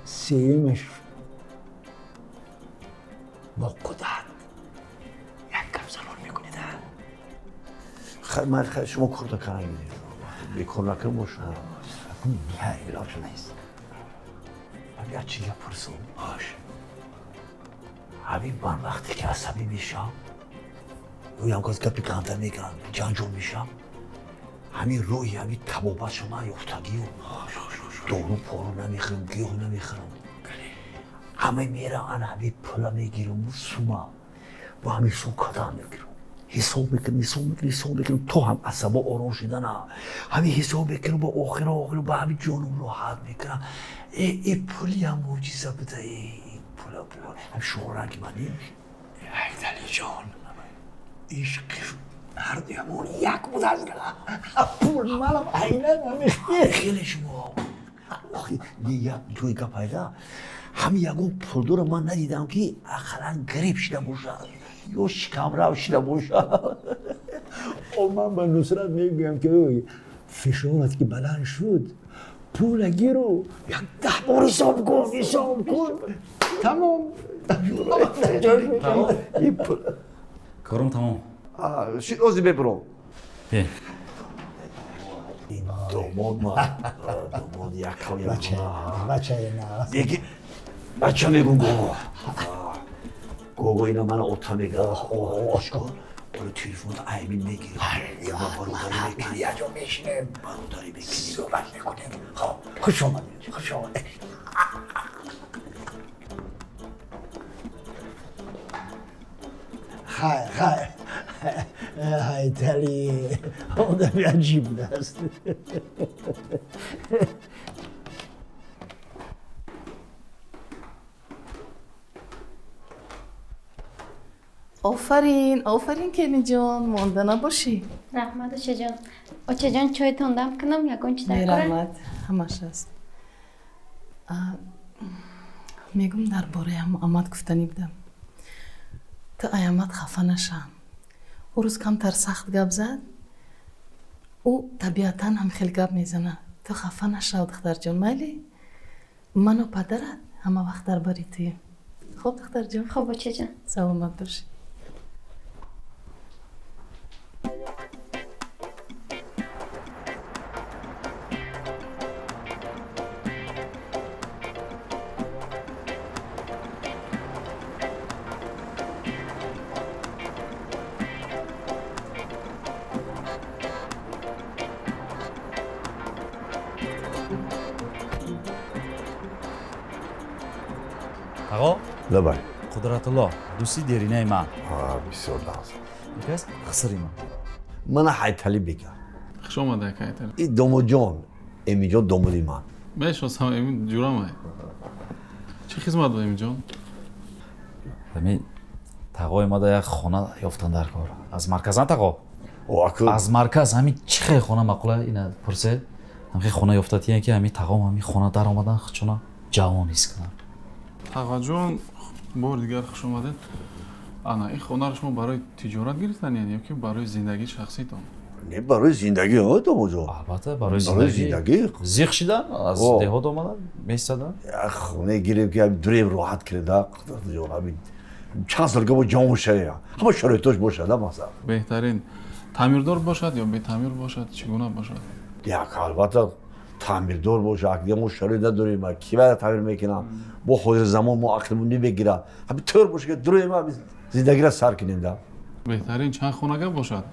сеюмаш бо қудрат як кам залол мекунед. шумо корда карангидед. бекор накун бо шумо. илоҷ нест. агар чӣ гап пурсам? ҳабиб ман вақте ки асабӣ мешавам, رویم که از گپی کانتر میکنم جانجون میشم همین روی همین تبابت شما یفتگی و دورو پارو نمیخرم گیاه نمیخرم همه میرم انا همین پلا میگیرم و سوما با همین سو کدام میگیرم حساب میکنم تو هم عصبا آرام شدن همین حساب میکنم با آخر با همین جانم راحت میکنم این پلی هم موجیزه بده این پلا هم شورنگ من نمیشه علی جان عشق هر دیمون یک بود از پول مالم عینه نمیشه خیلی شما یک توی که پیدا همین یکو پولدور من ندیدم که اخرا گریب شده باشه یا شکم رو شده باشه من به نصرت میگویم که فشارت که بلند شد پول گیرو یک 10 بار حساب کن تمام کارم تمام روزی ببرو بیا این داماد یک کمی بچه نه دیگه بچه میگون گوگو اینا من اوتا میگه آش کن برو تلفن ایمین میگیری یا ما بروداری میکنی یا جا میشنیم بروداری میکنی صحبت میکنیم خوش آمده های تلی آدمی عجیب است آفرین کنی جان مانده نباشی رحمت اوچه جان چایتان دم کنم یکون چی در کنه رحمت همش هست میگم در باره اماد گفتنی بدم تا ایامد خفه نشم او روز کمتر سخت گپ زد او طبیعتا هم خیلی گپ میزنه تو خفه نشو دختر جان میلی من و پدرت همه وقت در باری توی خوب دختر جان خوب اوچه جان سلامت باشی آقا لبای قدرت الله دوستی درینه من بسیار لازم یکیست خسری من من حیتلی بگم خوش آمده که حیتلی این دومو جان امی جان دومولی من بشناسم امی جورم های چه خدمت با امی جان؟ همین تقای ما در یک خانه یافتن در کار از مرکز نه تقا او از مرکز همین چی خیلی خانه مقوله اینه پرسه همین خانه یافتتیه که همین تقام همین خانه در آمدن خودشونا جوان ایست کنن تقا جان بار دیگر خوش آمدید انا این خانه رو شما برای تجارت گرفتن یا که برای زندگی شخصی تان؟ نه برای زندگی ها دومو جان البته برای زندگی زیخ شدن از دهات آمدن میستدن یک خونه گیریم که دریم راحت کرده قدرت جان همین چند سال که با جامو شده همه شرایطش باشه مثلا بهترین تعمیردار باشد یا بی تعمیر باشد چگونه باشد؟ یک البته تعمیردار باشه اگه ما شرایط نداریم کی باید تعمیر میکنم با خود زمان ما عقلمون نمیگیره همین طور باشه که دریم هم زندگی را سر کنیم ده بهترین چند خانه باشد؟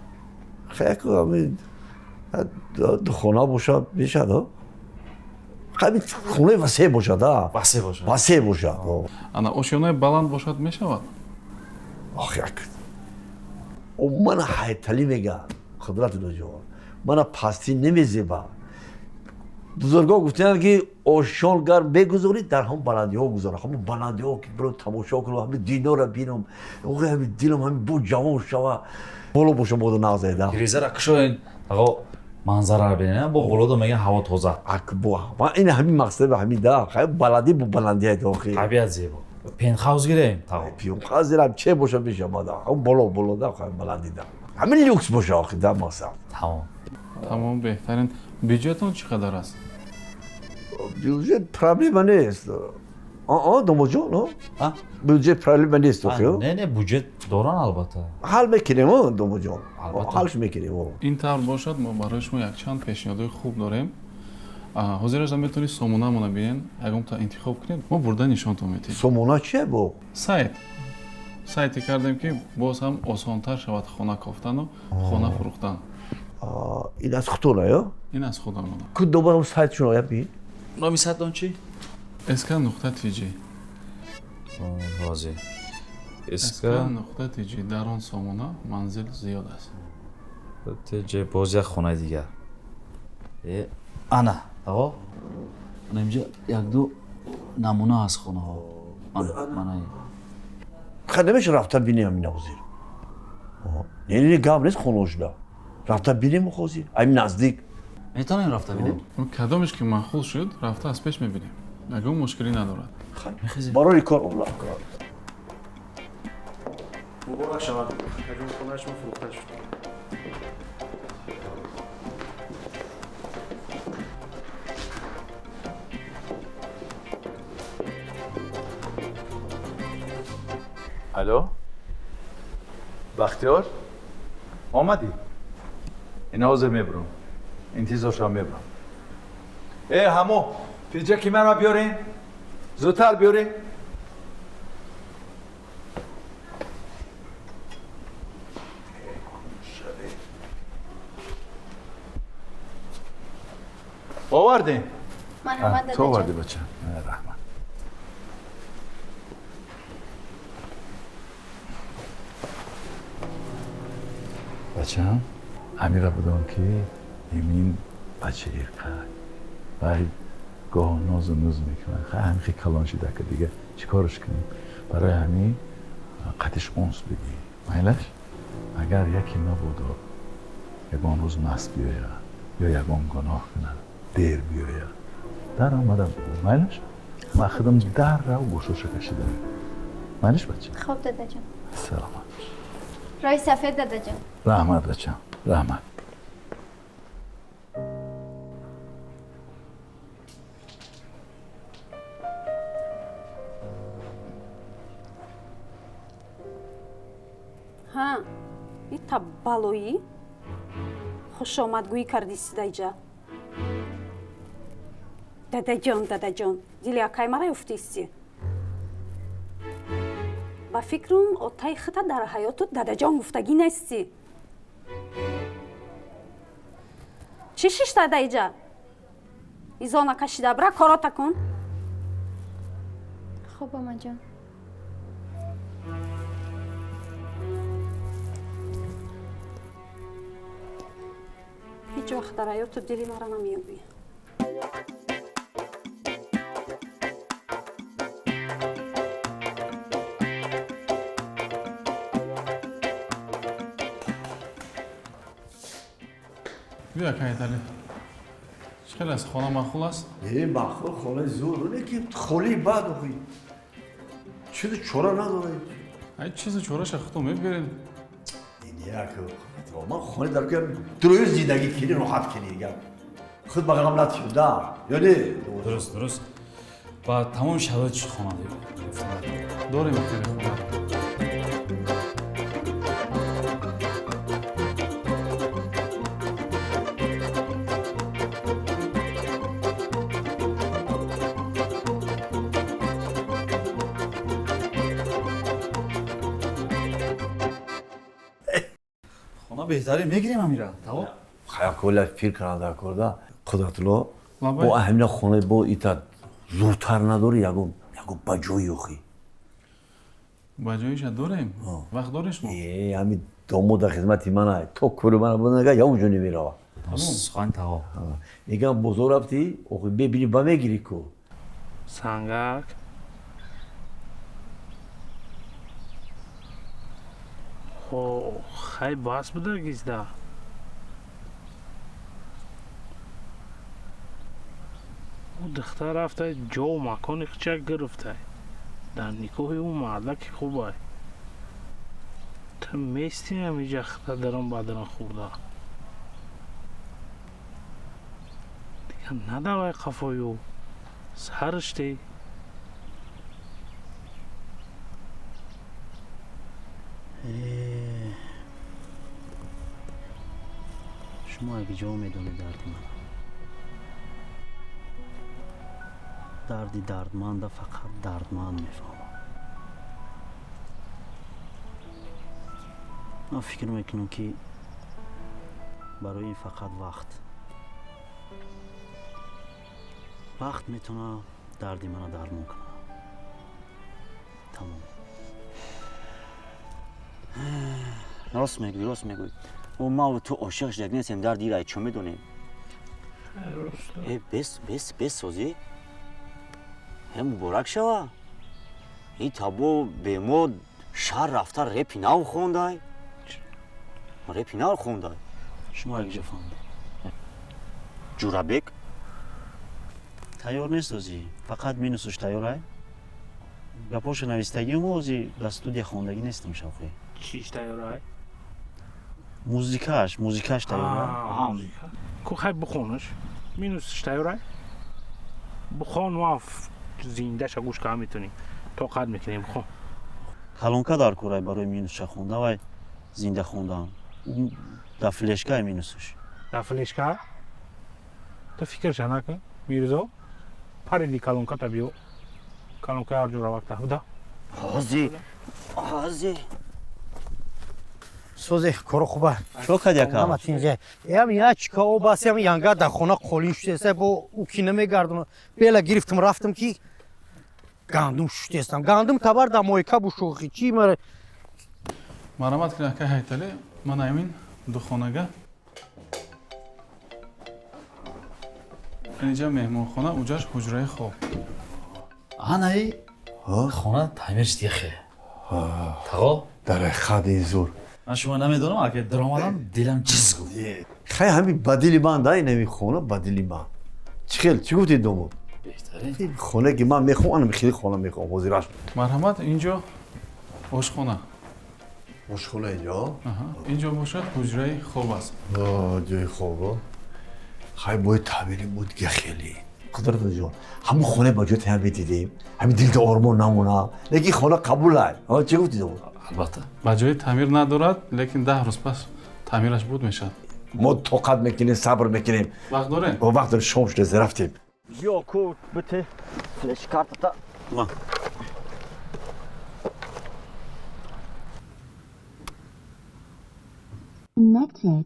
خیلی همین دو خانه باشد میشد همین خونه وسیع باشد وسیع باشد انا آشیانه بلند باشد میشود؟ آخ یک من حیتلی میگم قدرت دو جان من پستی نمیزیبم بزرگا گفتن که آشیانگر بگذارید در هم بلندی ها گذاره همون بلندی ها که برو تماشا کنم همین دینا را بینم همین دیلم همین بود جوان شوه بالا باشه بودو نغزیده گریزه را کشوین آقا منظره را بینیم با بلودو میگه هوا تازه من این همین مقصد به همین ده خیلی بلندی با بلندی های داخلی طبیعت زیبا پنت‌هاوس گیریم پنت‌هاوس گیریم چه باشه میشه ما ده همون بالا ده خیلی بلندی ده همین لوکس باشه آخی ده مقصد تمام بهترین بیجتون چقدر است؟ بیجت پرابلم نیست دومو جان بیجت پرابلم نیست نه بیجت دارن البته حل میکنیم دومو جان حلش میکنیم این طور باشد ما برای شما یک چند پیشنهادهای خوب داریم حاضر هستم میتونید سامونه مون ببینین اگه تا انتخاب کنید ما برده نشانتون میدیم سامونه چیه بو سایت сайти кардем ки боз ҳам осонтар шавад хона кофтану хона фурӯхтан. ин аз худтона ё? Ин аз худам. ку добара сайтшон ояд бин? номи сайтон чи? sk.tg. возе. sk.tg дар он сомона манзил зиёд аст. tg боз як хонаи дигар. ана аго ана инҷа якду намуна аз хонаҳо. Мана ха намеша рафта бинем ин ҳозир. не гап нест хоношуда. рафта бинем ҳозир. ай наздик. метавонем рафта бинем? кадомеш ки маъқул шуд рафта аз пеш мебинем. ягон мушкилӣ надорад. барои кор ола. муборак шавад. кадом хонаи шумо фурӯхта шуд. алло бахтиёр омадӣ ин ҳозир мебурам интизоршам мебурам ҳамо пиҷаки маро биёрин зудтар биёрин овардин ту овардӣ бача раҳмат бачаам ҳамира будон ки имин бача ирқай вай гоҳ нозу нуз мекунад ҳамихи калон шида ка дига чӣ корш кунем барои ҳамин қатиш унс бигӣ майлаш агар яке мабодо ягон рӯз маст биёяд ё ягон гуноҳ кунад дер биёяд дар омада майлаш мақсадам даррав гӯшоша кашида майлаш бача хуб дадаҷон саломат роҳи сафед дадаҷон раҳмат бачам раҳмат ҳа ита балоӣ хушомадгӯӣ карди сидаҷа дадаҷон дили акай мара ёфтисти ба фикрам отаи хита дар ҳаётут дадаҷон гуфтагӣ нести чӣ шиш дадаҷа изона кашида бира корота кун хуб омаҷон ҳеҷ вақт дар ҳаёту дили мара намеёбӣ бия кайтали чӣ хел аст хона маъқул аст маъқул хонаи зур лекин холии бад охи чизи чора надорем ай чизи чораша худто мебирем ман хонаи даркам дурои зиндагӣ кини роҳат кини гап худ ба ғам натшуда ё не дуруст ба тамоми шароити хона дорем беҳтарин мегирем ҳамира таво хаякола фикр карда корда қудратулло бо ҳамина хонаи бо ита зуртар надори ягон баҷои охи баҷоиша дорем вақт дореш мо ҳамин домода хизмати мана то кӯли мана бунага явонҷо намерава сухани таво мегам бозор рафтӣ охи бебини ба мегирӣ ку сангак хай бас буда гизда ӯ духтар рафтай ҷову макони хичак гирифтай дар никоҳи ӯ маҳалаки хубай ту мести ҳамиҷа хита дарон бадарон хурда дига надавай қафои ӯ саришти шумо якҷо медонед дарди ман дарди дардманда фақат дардманд мефаҳмад من فکر میکنم که برای این فقط وقت میتونه دردی منو درمان کنه. تمام. راست میگوی. و ما و تو عاشق شدیم نیستیم در دیره چون میدونیم. بس سازی. هم مبارک شوا. این تابو به ما شهر رفته رپی نو خونده. رپی نو خونده. شما یک جا فهمید. جورابک تیار نیست ازی. فقط مینوسش تیاره. گپاش نویستگی ما ازی در استودیو خواندگی نیستم شوخی. چیش تیاره؟ موزیکاش تیاره. موزیکا. کو خیلی بخونش. مینوسش تیاره؟ بخون و زنده شو گوش کنم میتونیم. طاقت میکنیم بخون. کلونکا دار کورای برای مینوسش خونده و زنده خوندن. در فلشکای مینوسش. در فلشکا؟ تو فکرش نکن. میرزا پریدی کلونکا تا بیو. کلونکا هر جور وقت بوده. آزی. سوزی کارو خوبه. شو کد یکا؟ اما تینجه. یا چیکا او باسی هم یانگا در خونه قولین شده است. با او کی نمیگردم. بیلا گرفتم رفتم کی گندم شده استم. گندم تبر در مویکا بوشوخی چی مره. مرامت کنه که هیتلی من ایمین دو خانگه. اینجا مهمون خانه اوجاش حجره خواب. آنایی خانه تعمیرش دیگه. تقا در خدی زور. من شما نمیدونم اگه در آمدم دلم چیز گفت. خیلی همین بدیلی من دایی نمی خونه بدیلی من. چی گفتی دومو؟ بهتره. خونه که من میخوام آنم خیلی خونه میخوام وزیراش. مرحمت اینجا آشخانه. آشخانه اینجا؟ اینجا باشد حجره خواب است. جای خوابه. خیلی باید تعمیری بود که خیلی. قدرت جان همون خونه با جوت هم دیدیم. همین دل آرمان نمونه. لیکن خونه قبوله. چی گفتی دومو؟ البته. با جای تعمیر ندارد لیکن 10 روز پس تعمیرش بود میشد. ما طاقت میکنیم صبر میکنیم. وقت داره؟ با وقت شام شده رفتیم. یا کو بته فلش کارت تا ما. Connected.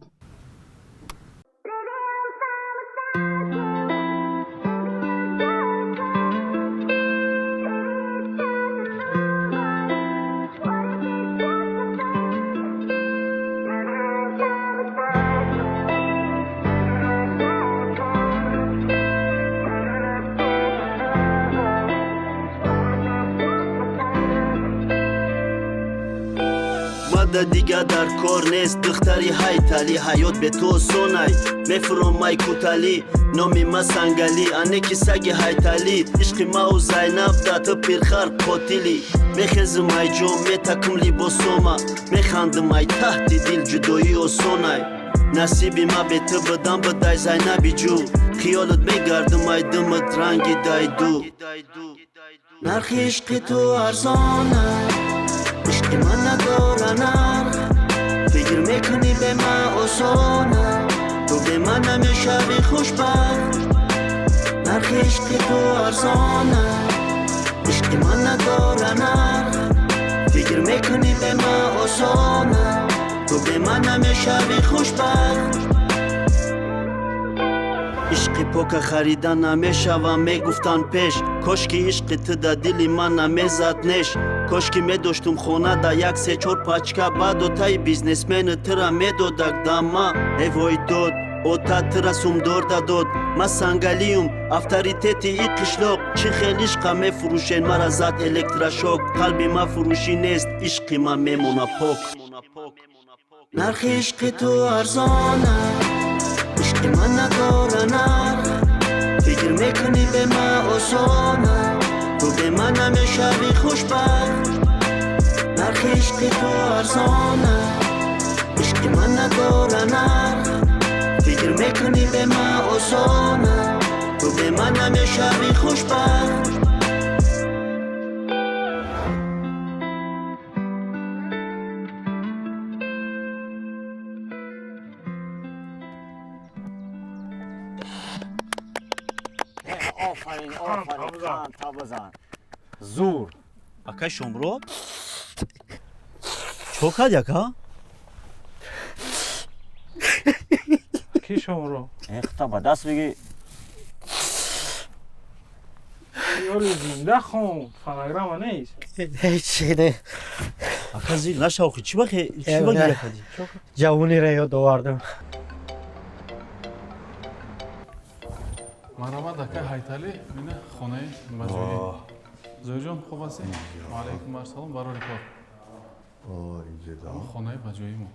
دیگه در کار نیست دختری هایتالی حیات به تو سونای مفروم مای کوتالی نامی ما سنگالی انه کی سگ هایتالی عشق ما و زینب دات پیرخر قاتلی میخز مای جون میتکم لیبوسوما میخند مای تحت دل جدایی و سونای نصیبی ما به تو بدم بدای زینبی جو خیالت میگردم ای دمت رنگی دایدو نرخ عشق تو ارزانه عشق من نداره نرخ فکر میکنی به من آسانه تو به من نمیشوی خوشبخت نرخ عشق تو ارزانه عشق من نداره نرخ فکر میکنی به من آسانه تو به من نمیشوی خوشبخت عشق پاک خریدن نمیشوم میگفتن پیش کاش که عشق تو در دل من نمیزد نش کاش که میداشتم خونه در یک سه چور پاچکا بعد و تای بیزنسمن ترا میدادک دما ای وای داد اوتا ترا سوم دور داد ما سنگالیم افتاریتتی ای قشلاق چی خیلی عشق میفروشن مرا زد الکتراشوک قلبی ما فروشی نیست عشق ما میمونه پاک نرخ عشق تو ارزانه عشق من نداره نرخ فکر میکنی به من آسانه تو به من نمیشوی خوشبخت نرخ عشق تو ارزانه عشق من نداره نرخ فکر میکنی به من آسانه تو به من نمیشوی خوشبخت آفرین تا بزن زور اکا شمرو چو کد یکا ки шомро ехта ба даст бигӣ ёли зинда хон фонограмма нест ҳеччине ака зил нашавхи чӣ вақт гиря кардӣ ҷавониро ёд овардам марҳамат ака ҳайталӣ ина хонаи баҷоӣ зоиҷон хуб ҳастӣ ваалайкум ассалом барори кор хонаи баҷоимо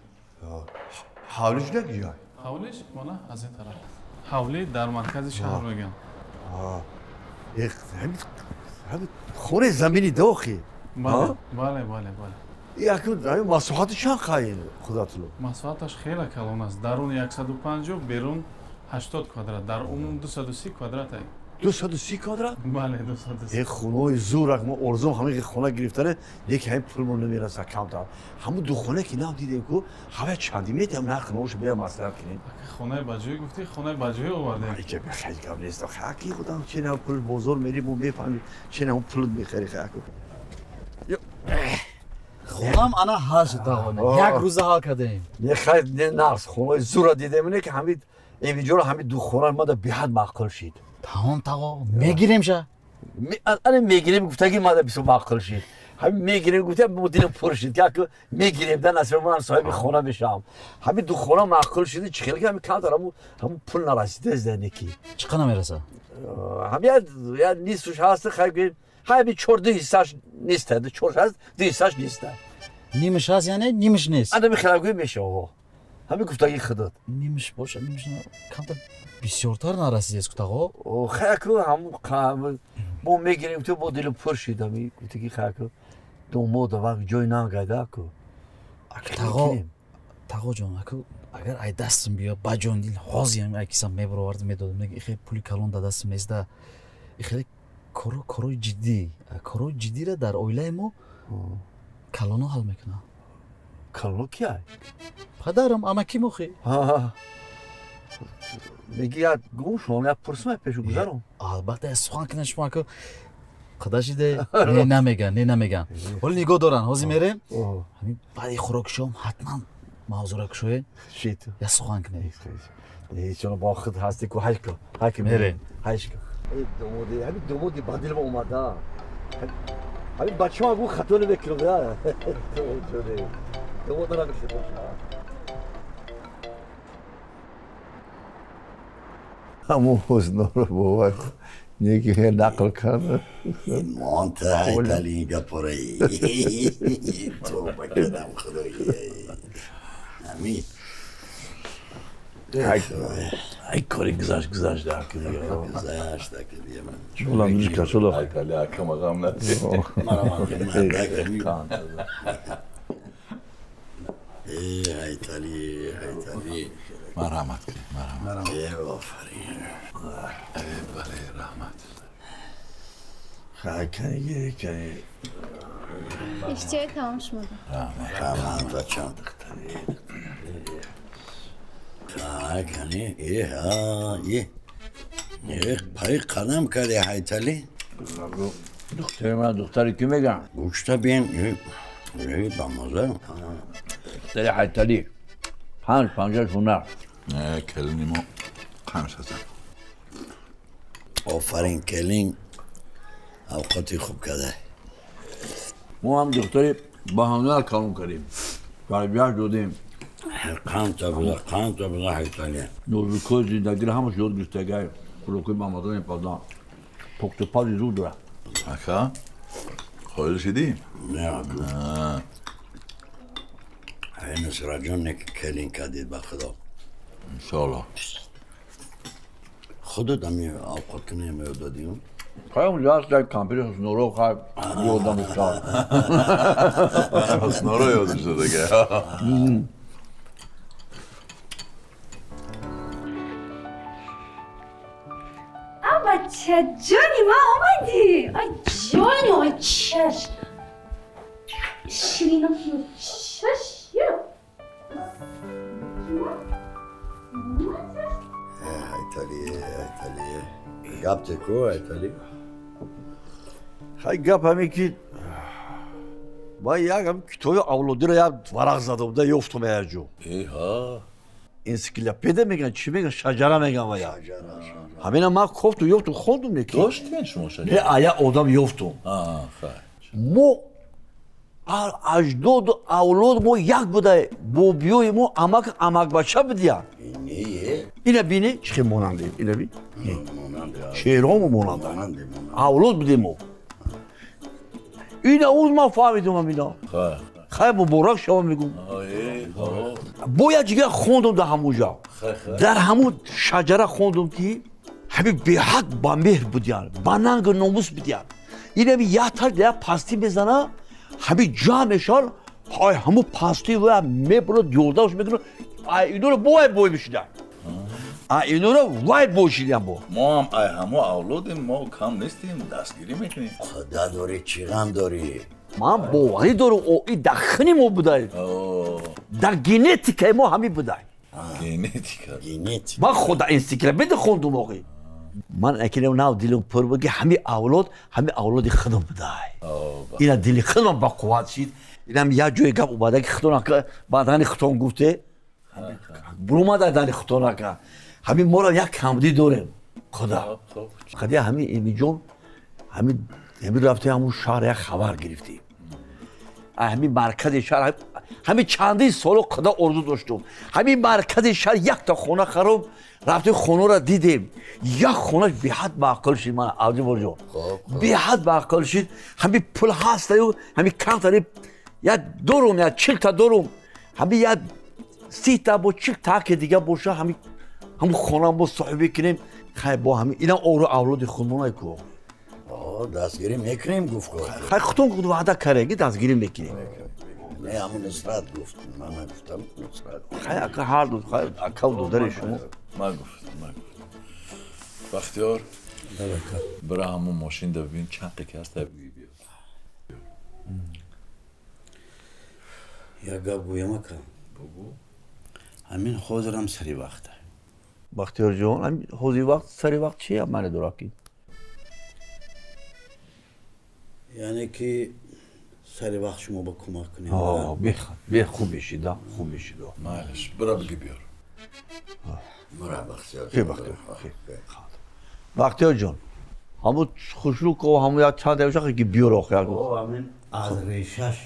ҳавлиш нагиёй ҳавлиш мана аз ин тараф ҳавлӣ дар маркази шаҳр мегӯям хонаи замини дохи бале масоҳати чанд қайин худатуло масоҳаташ хеле калон аст дарун 150 берун 80 квадрат дар умум 230 квадрате 230 квадрат бале 230 хонаи зӯрак мо орзум ҳамаи хона гирифтане леки ҳамин пулмо намераса камтар ҳамун ду хона ки нав дидем ку ҳамаи чанди метавам нархи маошу беям маслиҳат кунем хонаи баҷоӣ гуфтӣ хонаи баҷоӣ овардем хеле гап нест хаки худам чена пул бозор мерим мо мефаҳмем чена пулут мехари хаку хонам ана ҳал шуд тавона як рӯза ҳал кардем нехай не нарс хонаи зӯра дидем ине ки ҳамин эмиҷора ҳамин ду хона мада беҳад маъқул шид тамом таво мегирем ша ана мегирем гуфтаги мада бисёр маъқул шид ҳамин мегирем гуфта мо дилам пур шид яку мегирем да насиба манам соҳиби хона мешавам ҳамин ду хона маъқул шиди чӣ хеле ки ҳамин камтар ҳамун пул нарасида здаneki чӣ қадar мераса ҳамин я нисфуш ҳаст хай гӯем ҳамин 4 ҳиссаш неста 4 ҳаст 2 ҳиссаш неста нимш ҳаст яъне нимш нест ана мехелагӯи мешава ҳамин гуфтаги худот нимш боша нимш камтар бисёртар нарасидест кутаго хаяку ҳамун мо мегирем ту бо дилу пур шид ҳамин гуфтаги хаяку домода вақт ҷой нагайдаку таго ҷон аку агар ай дастим биё баҷон дил ҳозиам ай кисам мебаровардим медодим ихе пули калон да дастим мезда ихеле корои ҷиддира дар оилаи мо калоно ҳал мекунад калоно кияй падарам амаки мохӣ меги як гум шумо як пурсма пешу гузарам албатта я сухан кунам шумо аку қадашиде не намеган ҳоли нигоҳ доран ҳозир мерем ҳамин баъди хӯроки шом ҳатман мавзура кушоед я сухан кунем чона бо худ ҳасти ку ҳайко мерем ҳайко ҳамин домоди ба дилам омада ҳамин бачаҳо гу хато намекунам домодара ҳамун ҳузноро бовар неки хе нақл карда монта ҳайтали ин гапораи тоба кардам худои ҳамин ай кори гузашт ҳайтали марҳамат кунед марҳамат офарин бале раҳмат ишчиҳои тамом шумода раҳмат бачам пари қадам карди ҳайтали духтари ман духтари кӣ мегӯям гӯшта бием ба моза духтари ҳайтали 5-50 ҳунар келини мо қамш ҳастам офарин келин авқоти хуб када мо ҳам духтари ба ҳунар калон кардем тарбия додем қанта буда ҳайтали нозукои зиндагиро ҳамаш ёд гирифтагай хӯрокои мамадони падан поктупази зуд дора ака хоил шидӣ нусраҷон неки келин кардид ба худо иншоалло худот ами авқотини меёд додиҳ хаям ҷаста кампири ҳусноро хай ёдам уфтад ҳусноро ёдиш додага бача ҷони ман омадӣ ай ҷони ой чаш ширина чаш ҳайтали гапте ку ҳайтали хай гап ҳамин ки ман як ҳамин китоби авлодиро як варақ задамда ёфтум яҷо انسیکلوپدیا میگن چی میگن شجره میگن ویا همینا ما گفتم یوفتم خوندم نکی داشتین شما شجره نه آیا آدم یوفتم مو اجداد اولاد مو یک بوده بو بیوی مو امک بچه بدیا اینا بینی چه موننده اینا بین شیرامو موننده اولاد بودیم مو اینا اوز ما فهمیدم اینا خیلی مبارک شما میگم باید دیگه خوندم در همونجا در همون شجره خوندم که همه به حق با مهر بودیان با ننگ ناموس بودیان اینه یه تر دیگه پاستی بزنه همه جمعشان های همون پاستی و میبرد یورداش میکنه اینو رو بوی بشیدن اینو رو بوشیدن ما هم همه اولادیم ما کم نیستیم دستگیری میکنیم خدا داری چیغم داری من باوری دارم این دخنی ما بودای در گینتیکای ما همی بودای من خدا انسیکلوپدیا خوندم آقای من اکنون ناو دیلم پر بگی همه اولاد خودم بودای اینا دیلی خودم با قوت شید اینم یه جوی گپ اومده که خودم که بعدن خودم گفته بروما دادن خودم که همه ما را یک کمدی داریم خدا خدا همه ایمی جون همه رفته همون شهر یک خبر گرفتیم همین مرکز شهر همین چندی سال خدا ارزو داشتم همین مرکز شهر یک تا خونه خراب رفتیم خونه را دیدیم یک خونه به حد معقول شد من عوضی برجو به حد معقول شد همین پول هست همین کم تاری یا دورم یا 40 تا دورم همین یا 30 تا با 40 تا که دیگه باشه همین خونه با صحبه کنیم خیلی با همین اینا اولاد خودمون کو دستگیری میکنیم گفت خیلی خودتون خود وعده کرده دستگیری میکنیم نه همون نصرت گفت من گفتم نصرت خیلی اکا هر دو خیلی اکا دو داره شما من گفت بختیار برای همون ماشین دا ببین چند قیقه هست تا بگی بیا یا گپ گویم اکا بگو همین خودرم سری وقته بختیار جان همین حوزی وقت سری وقت چیه من دراکی یعنی که سری وقت شما با کمک کنیم بیا خوب بشید خوب بشید مالش برا بگی بیار برا بختیار بختیار جان همون خوشلوک و همون یک چند دیوشه که بیار آخر گفت همین از ریشش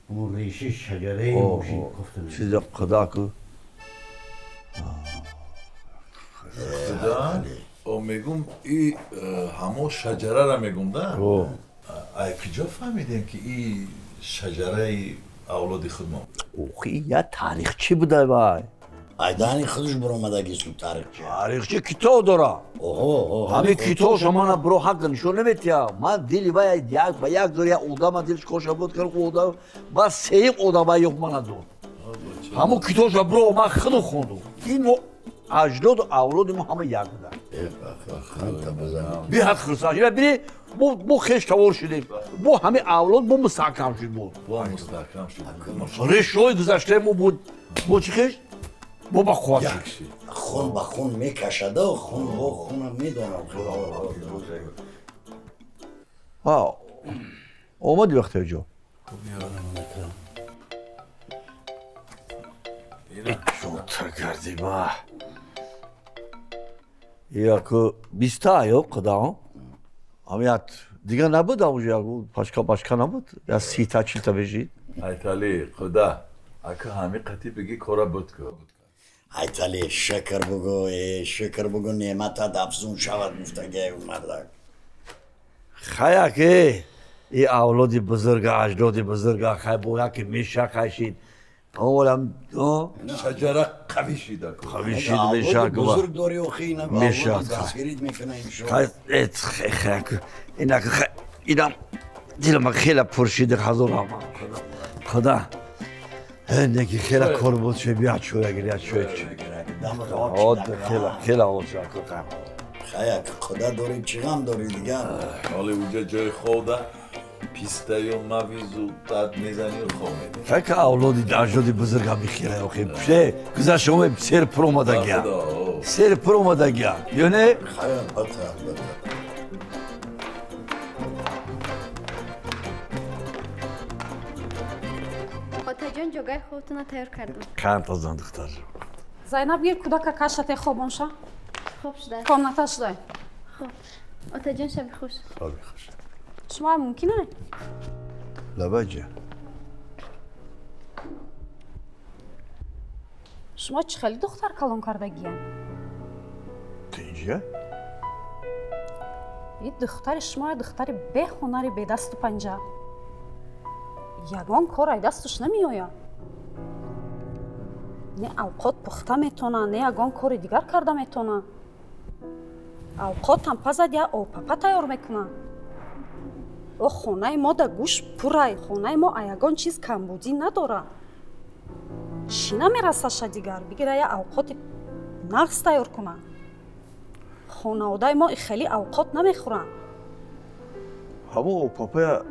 همون ریشه شجره موشی گفتن چیز خدا که خدا او میگم ای همون شجره را میگم ده ای کجا فهمیدین که این شجره اولادی خود ما اوخی یا تاریخ چی بوده بای؟ ایدانی خودش برو اومده گیسو تاریخ چی کتاب داره همه کتاب شما برو حق نشون نمیتیا من دیلی باید یک دوری اودا من دیلش کوشا بود که اودا با سیم اودا با یک من دو همون کتاب شما برو من خودم خوندم این اجداد و اولاد ما همه یک بودن بی حد خرسان شده بینی بو خیش تاور شدیم بو همه اولاد بو مستحکم شد بود ریشوی گذشته ما بود بو چی خیش؟ بو با خواه شد خون با خون میکشده و خون با خونم میدونم اومدی وقتی جو چونتر کردی با یا که 20 یا قدام همیت دیگه نبود اونجا پاشکا نبود یا 30 تا 40 تا بجید ایتالی خدا اکا همی قطعی بگی کارا بود که ایتالی شکر بگو نعمت افزون شود گفتگه اومدن خیلی که این اولادی بزرگ اجدادی بزرگ خیلی باید که میشه خیشید اولم شجره قوی شیده میشه بزرگ داری و خیلی میشه دستگیریت میکنه اینم دیلم خیلی پرشیده حضور خدا نگی خیلی کار بود شوی بیاد شوی اگر شوی خیلی آوازه کنم خیلی خدا داری چیغم داری دیگر حالی اونجا جای خوده پیسته و مویز و داد میزنی و خومه خیلی اولادی اجدادی بزرگ هم میخیره اوخی بشه گذار شما سر پر اومده گیا سر پر اومده گیا یا نه؟ خیلی البته خاطر جان جگای خودتون رو تیار کردم قند تازان دختر зайнаб гир кудака кашате хобонша خوب شده комнаташ дай خب آتا جان شب خوش خوابی خوش шумо мумкина لبجه шумо чӣ хеле духтар калон кардагиян тинҷа ин духтари шумо духтари бехунари бедасту панҷа ягон кор ай дастуш намеояд не авқот пухта метонад не ягон кори дигар карда метонад авқотам пазад я опапа тайёр мекунад о хонаи мо да гӯш пурай хонаи мо а ягон чиз камбудӣ надорад чӣ намерасаша дигар бигира я авқоти нағз тайёр кунад хонаводаи мо хеле авқот намехӯранд ҳамо папая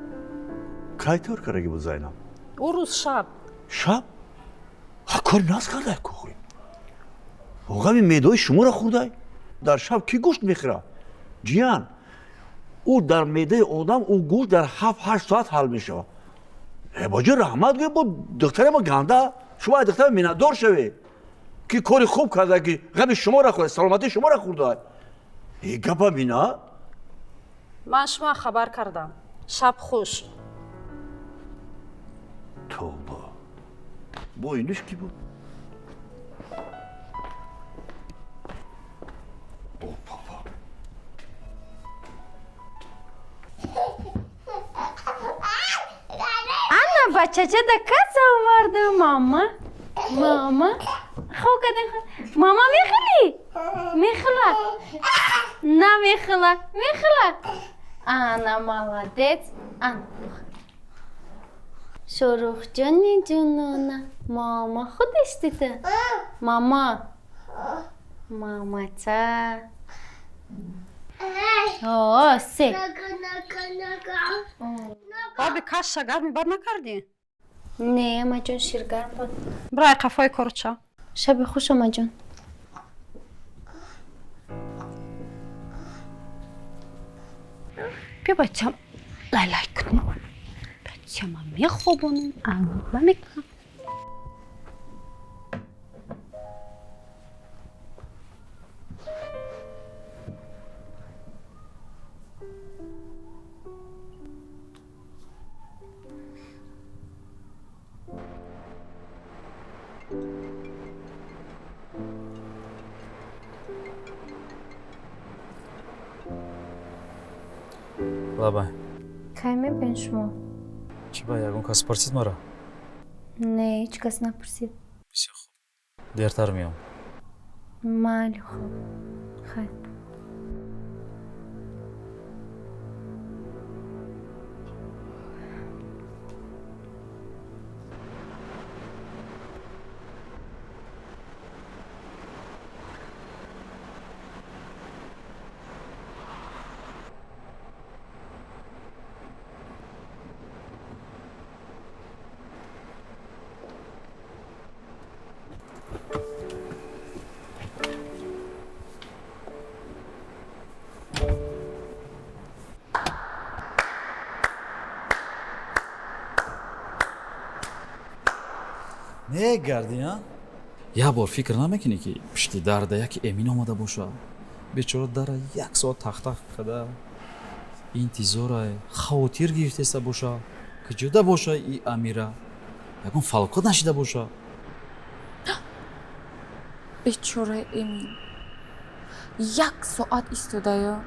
кай тайёр кардаги буд зайнаб ӯ рӯз шаб шаб кори нағз кардай кӯхи воқами медои шуморо хӯрдай дар шаб кӣ гӯшт мехӯрад ҷиян ӯ дар меъдаи одам ӯ гӯшт дар 7-8 соат ҳал мешавад баҷо раҳмат гӯй бо духтари мо ганда шумо ай духтар миннатдор шаве ки кори хуб карда ки ғами шуморо хӯрда саломатии шуморо хӯрдай и гапа бина ман шумо хабар кардам шаб хуш توبه با اینش کی بود؟ او بابا Anna bachcha da kasa ovardi mama. Mama. Xokada. Mama mexli. Mexla. Na mexla. Mexla. Anna молодец. Anna. Шорохҷони ҷунона. Мама худаш дида. Мама. Мамаца. О, се. оби каша гарми бар накардӣ Не, амаҷон ширгарм буд. бирай қафои корча Шаби хуш амаҷон. бия бачам лайлай кунем бачама мехобонем амба мекунам лабай Кай мебин шумо? чӣ ба ягон кас пурсид маро Не, ҳеҷ кас напурсид. бисёр хуб дертар меом Майли хуб. Хайр. мегардӣ а як бор фикр намекунӣ ки пишти дарда яке эмин омада бошад бечора дара 1 соат тахтах када интизора хавотир гирифтеста бошад ки ҷуда боша и амира ягон фалокат нашида бошад бечора эмин 1 соат истодаю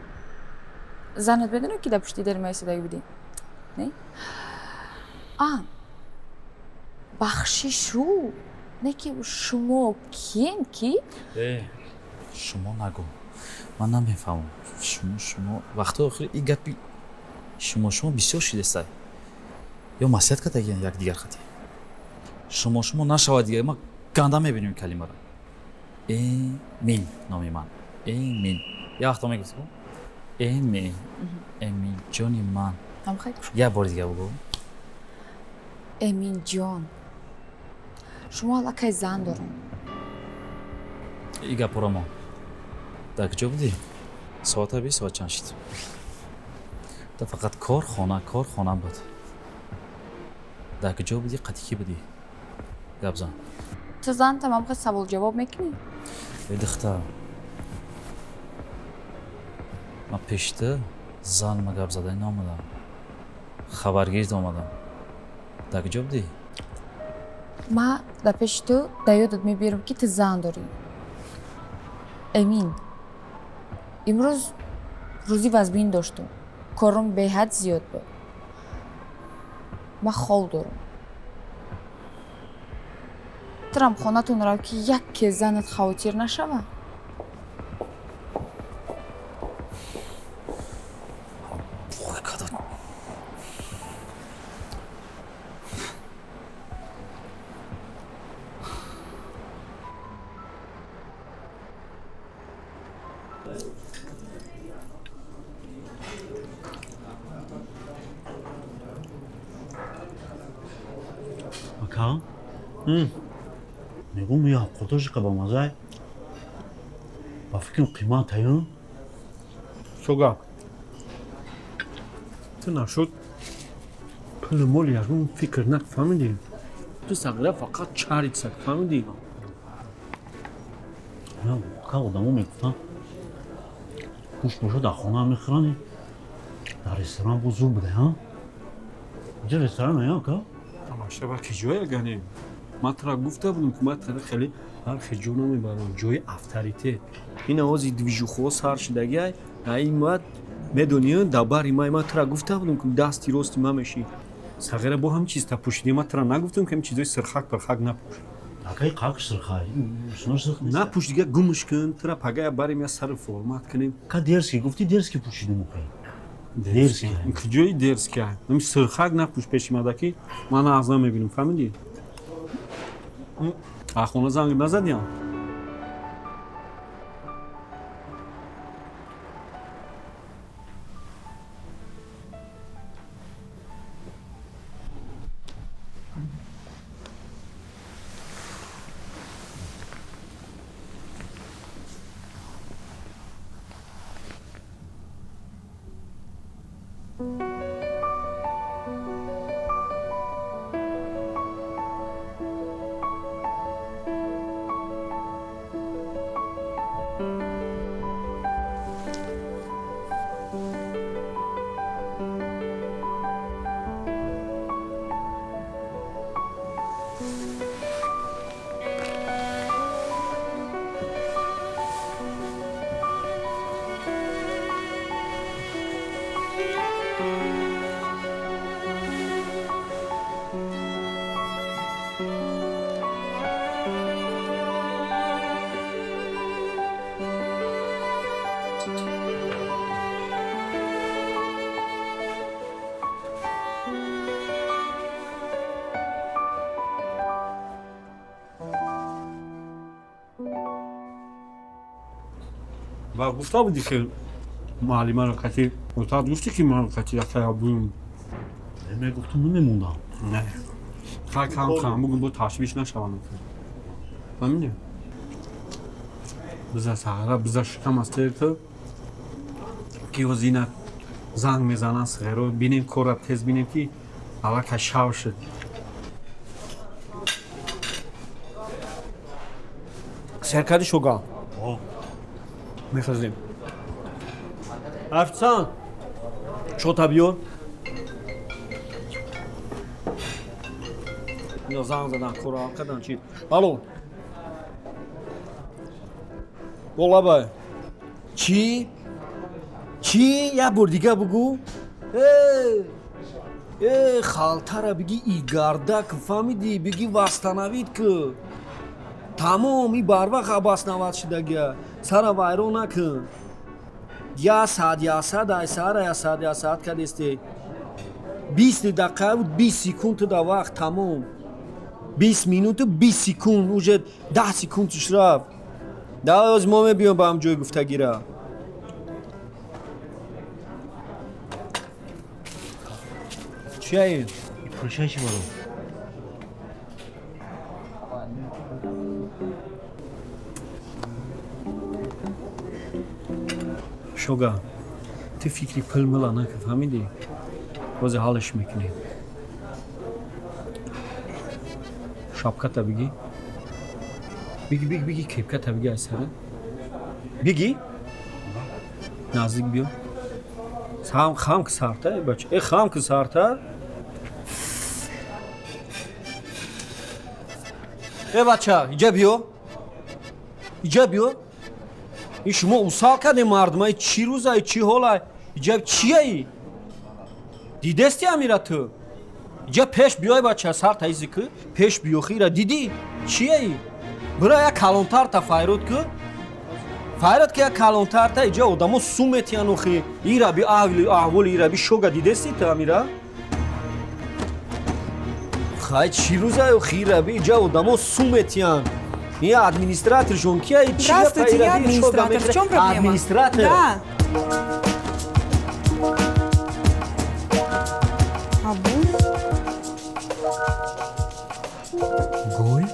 занат медони ки дар пушти дер маистодаги будӣ не бахшишу не ки шумо кием ки шумо нагӯ ман намефаҳмам шумо вақтҳои охир и гапи шумо бисёр шидестай ё маслиҳат кардагиян якдигар хати шумо нашавад дигар ма ганда мебинем калимаро эмин номи ман эмин як вақто мегуфтгу эмин ҷони ман як бори дигар бугу эминҷон шумо аллакай зан дорам и гапоро мо дар куҷо будӣ соата 20 соат чанд шид та фақат кор хона буд дар куҷо будӣ қати кӣ будӣ гап зан تو زن تمام خیلی سوال جواب میکنی؟ ای دختر من پیشته زن ما گپ زدن نامدم خبرگیرت آمدم در کجا بودی؟ ما در پیش تو در یادت میبیرم که تو زن داری امین امروز روزی وزبین داشتم کارم به حد زیاد بود من خال دارم ترم خانتون رو که یک که زنت خاطر نشوه Макан? Мегум я хотоши қабамазай. Ба фикрам қимат аю. Шуга. Ты нашуд. Пули моли ягун фикр нак фамиди. Ты сагра фақат чарит сак фамиди. Я ка одаму мегуфтам. Гӯшт бошо дар хона мехӯрани. Дар ресторан бузург буде, ҳа? Инҷа ресторан ая ка? Тамашаба ки ҷоя ганем. Ман тара гуфта будам ки ман тара хеле ҳар хиҷо намебарам. Ҷои авторитет. Ин овози движухо сар шидагиай. Ай мат медони дар бари ман тара гуфта будам ки дасти рости ман меши. Сағира бо ҳам чиз та пӯшидӣ. Ман тара нагуфтам ки ҳам чизои сирхак пирхак напӯш. Акай қак сирхай. Шунош сирх нест. Напӯш дига гумш кун. Тара пагая барем я сари формат кунем. Ка дерзкий гуфти дерзкий пӯшидим оқай. Дерзкий. Куҷои дерзкий? Ҳам сирхак напӯш пеши мадаки. Ман аз намебинам фаҳмидӣ? А хона занг назадиам? Ва гуфта будӣ ки муаллимаро қатӣ отад гуфтӣ ки ман қатӣ якая буюм. Мегуфтам намемондам. Не. Хай кам бугу бо ташвиш нашаванд. Фаҳмидӣ? Биза сағира биза шикам астер ки киёзина занг мезананд сағиро бинем кора тез бинем ки аллакай шав шуд. Серкади шуга. Мехозем. Официант, чота биёр. Ино занг задан, кора кадан чи. Алло. Болабай. Чи? Чи? Я бор дига бугу? Халтара биги и гардак фамиди биги вастанавид ки. Тамом и барвақт абаснавад шидагия. Сара вайрон накун. Ясад ай сара ясад кадесте. 20 дақиқа 20 секунд да вақт тамом. 20 минут 20 секунд уже 10 секунд рафт. Давай оз мо мебиём ба ҳам ҷой гуфтагира. Чия? Пуршай чи баро. Шуга, ты фикри пылмыла накун, фаҳмидӣ? бозе ҳалш мекунем. Шапката бигӣ. Bigi kepka tabii sara. Bigi. Nazik biyo. Xam kısarta baç. Xam kısarta. Bacha, ija biyo. İca biyo. شما اوسال کردی مردم ای چی روزای چی حالای اینجا چیه ای دیدستی امیرا تو اینجا پیش بیای بچه سر تایزی که پیش بیو خیره دیدی چیه ای برای یک کلانتر تا فایرود که فایرود که یک کلانتر تا اینجا آدمو سومتیانو خی ایرا بی احوال ایرا بی شوگا دیدستی تو امیرا خواهی چی روزای خیره بی اینجا آدمو سومتیان این администратор жонкия и чия Здравствуйте, я администратор. В чем проблема? Администратор? Да. Гой?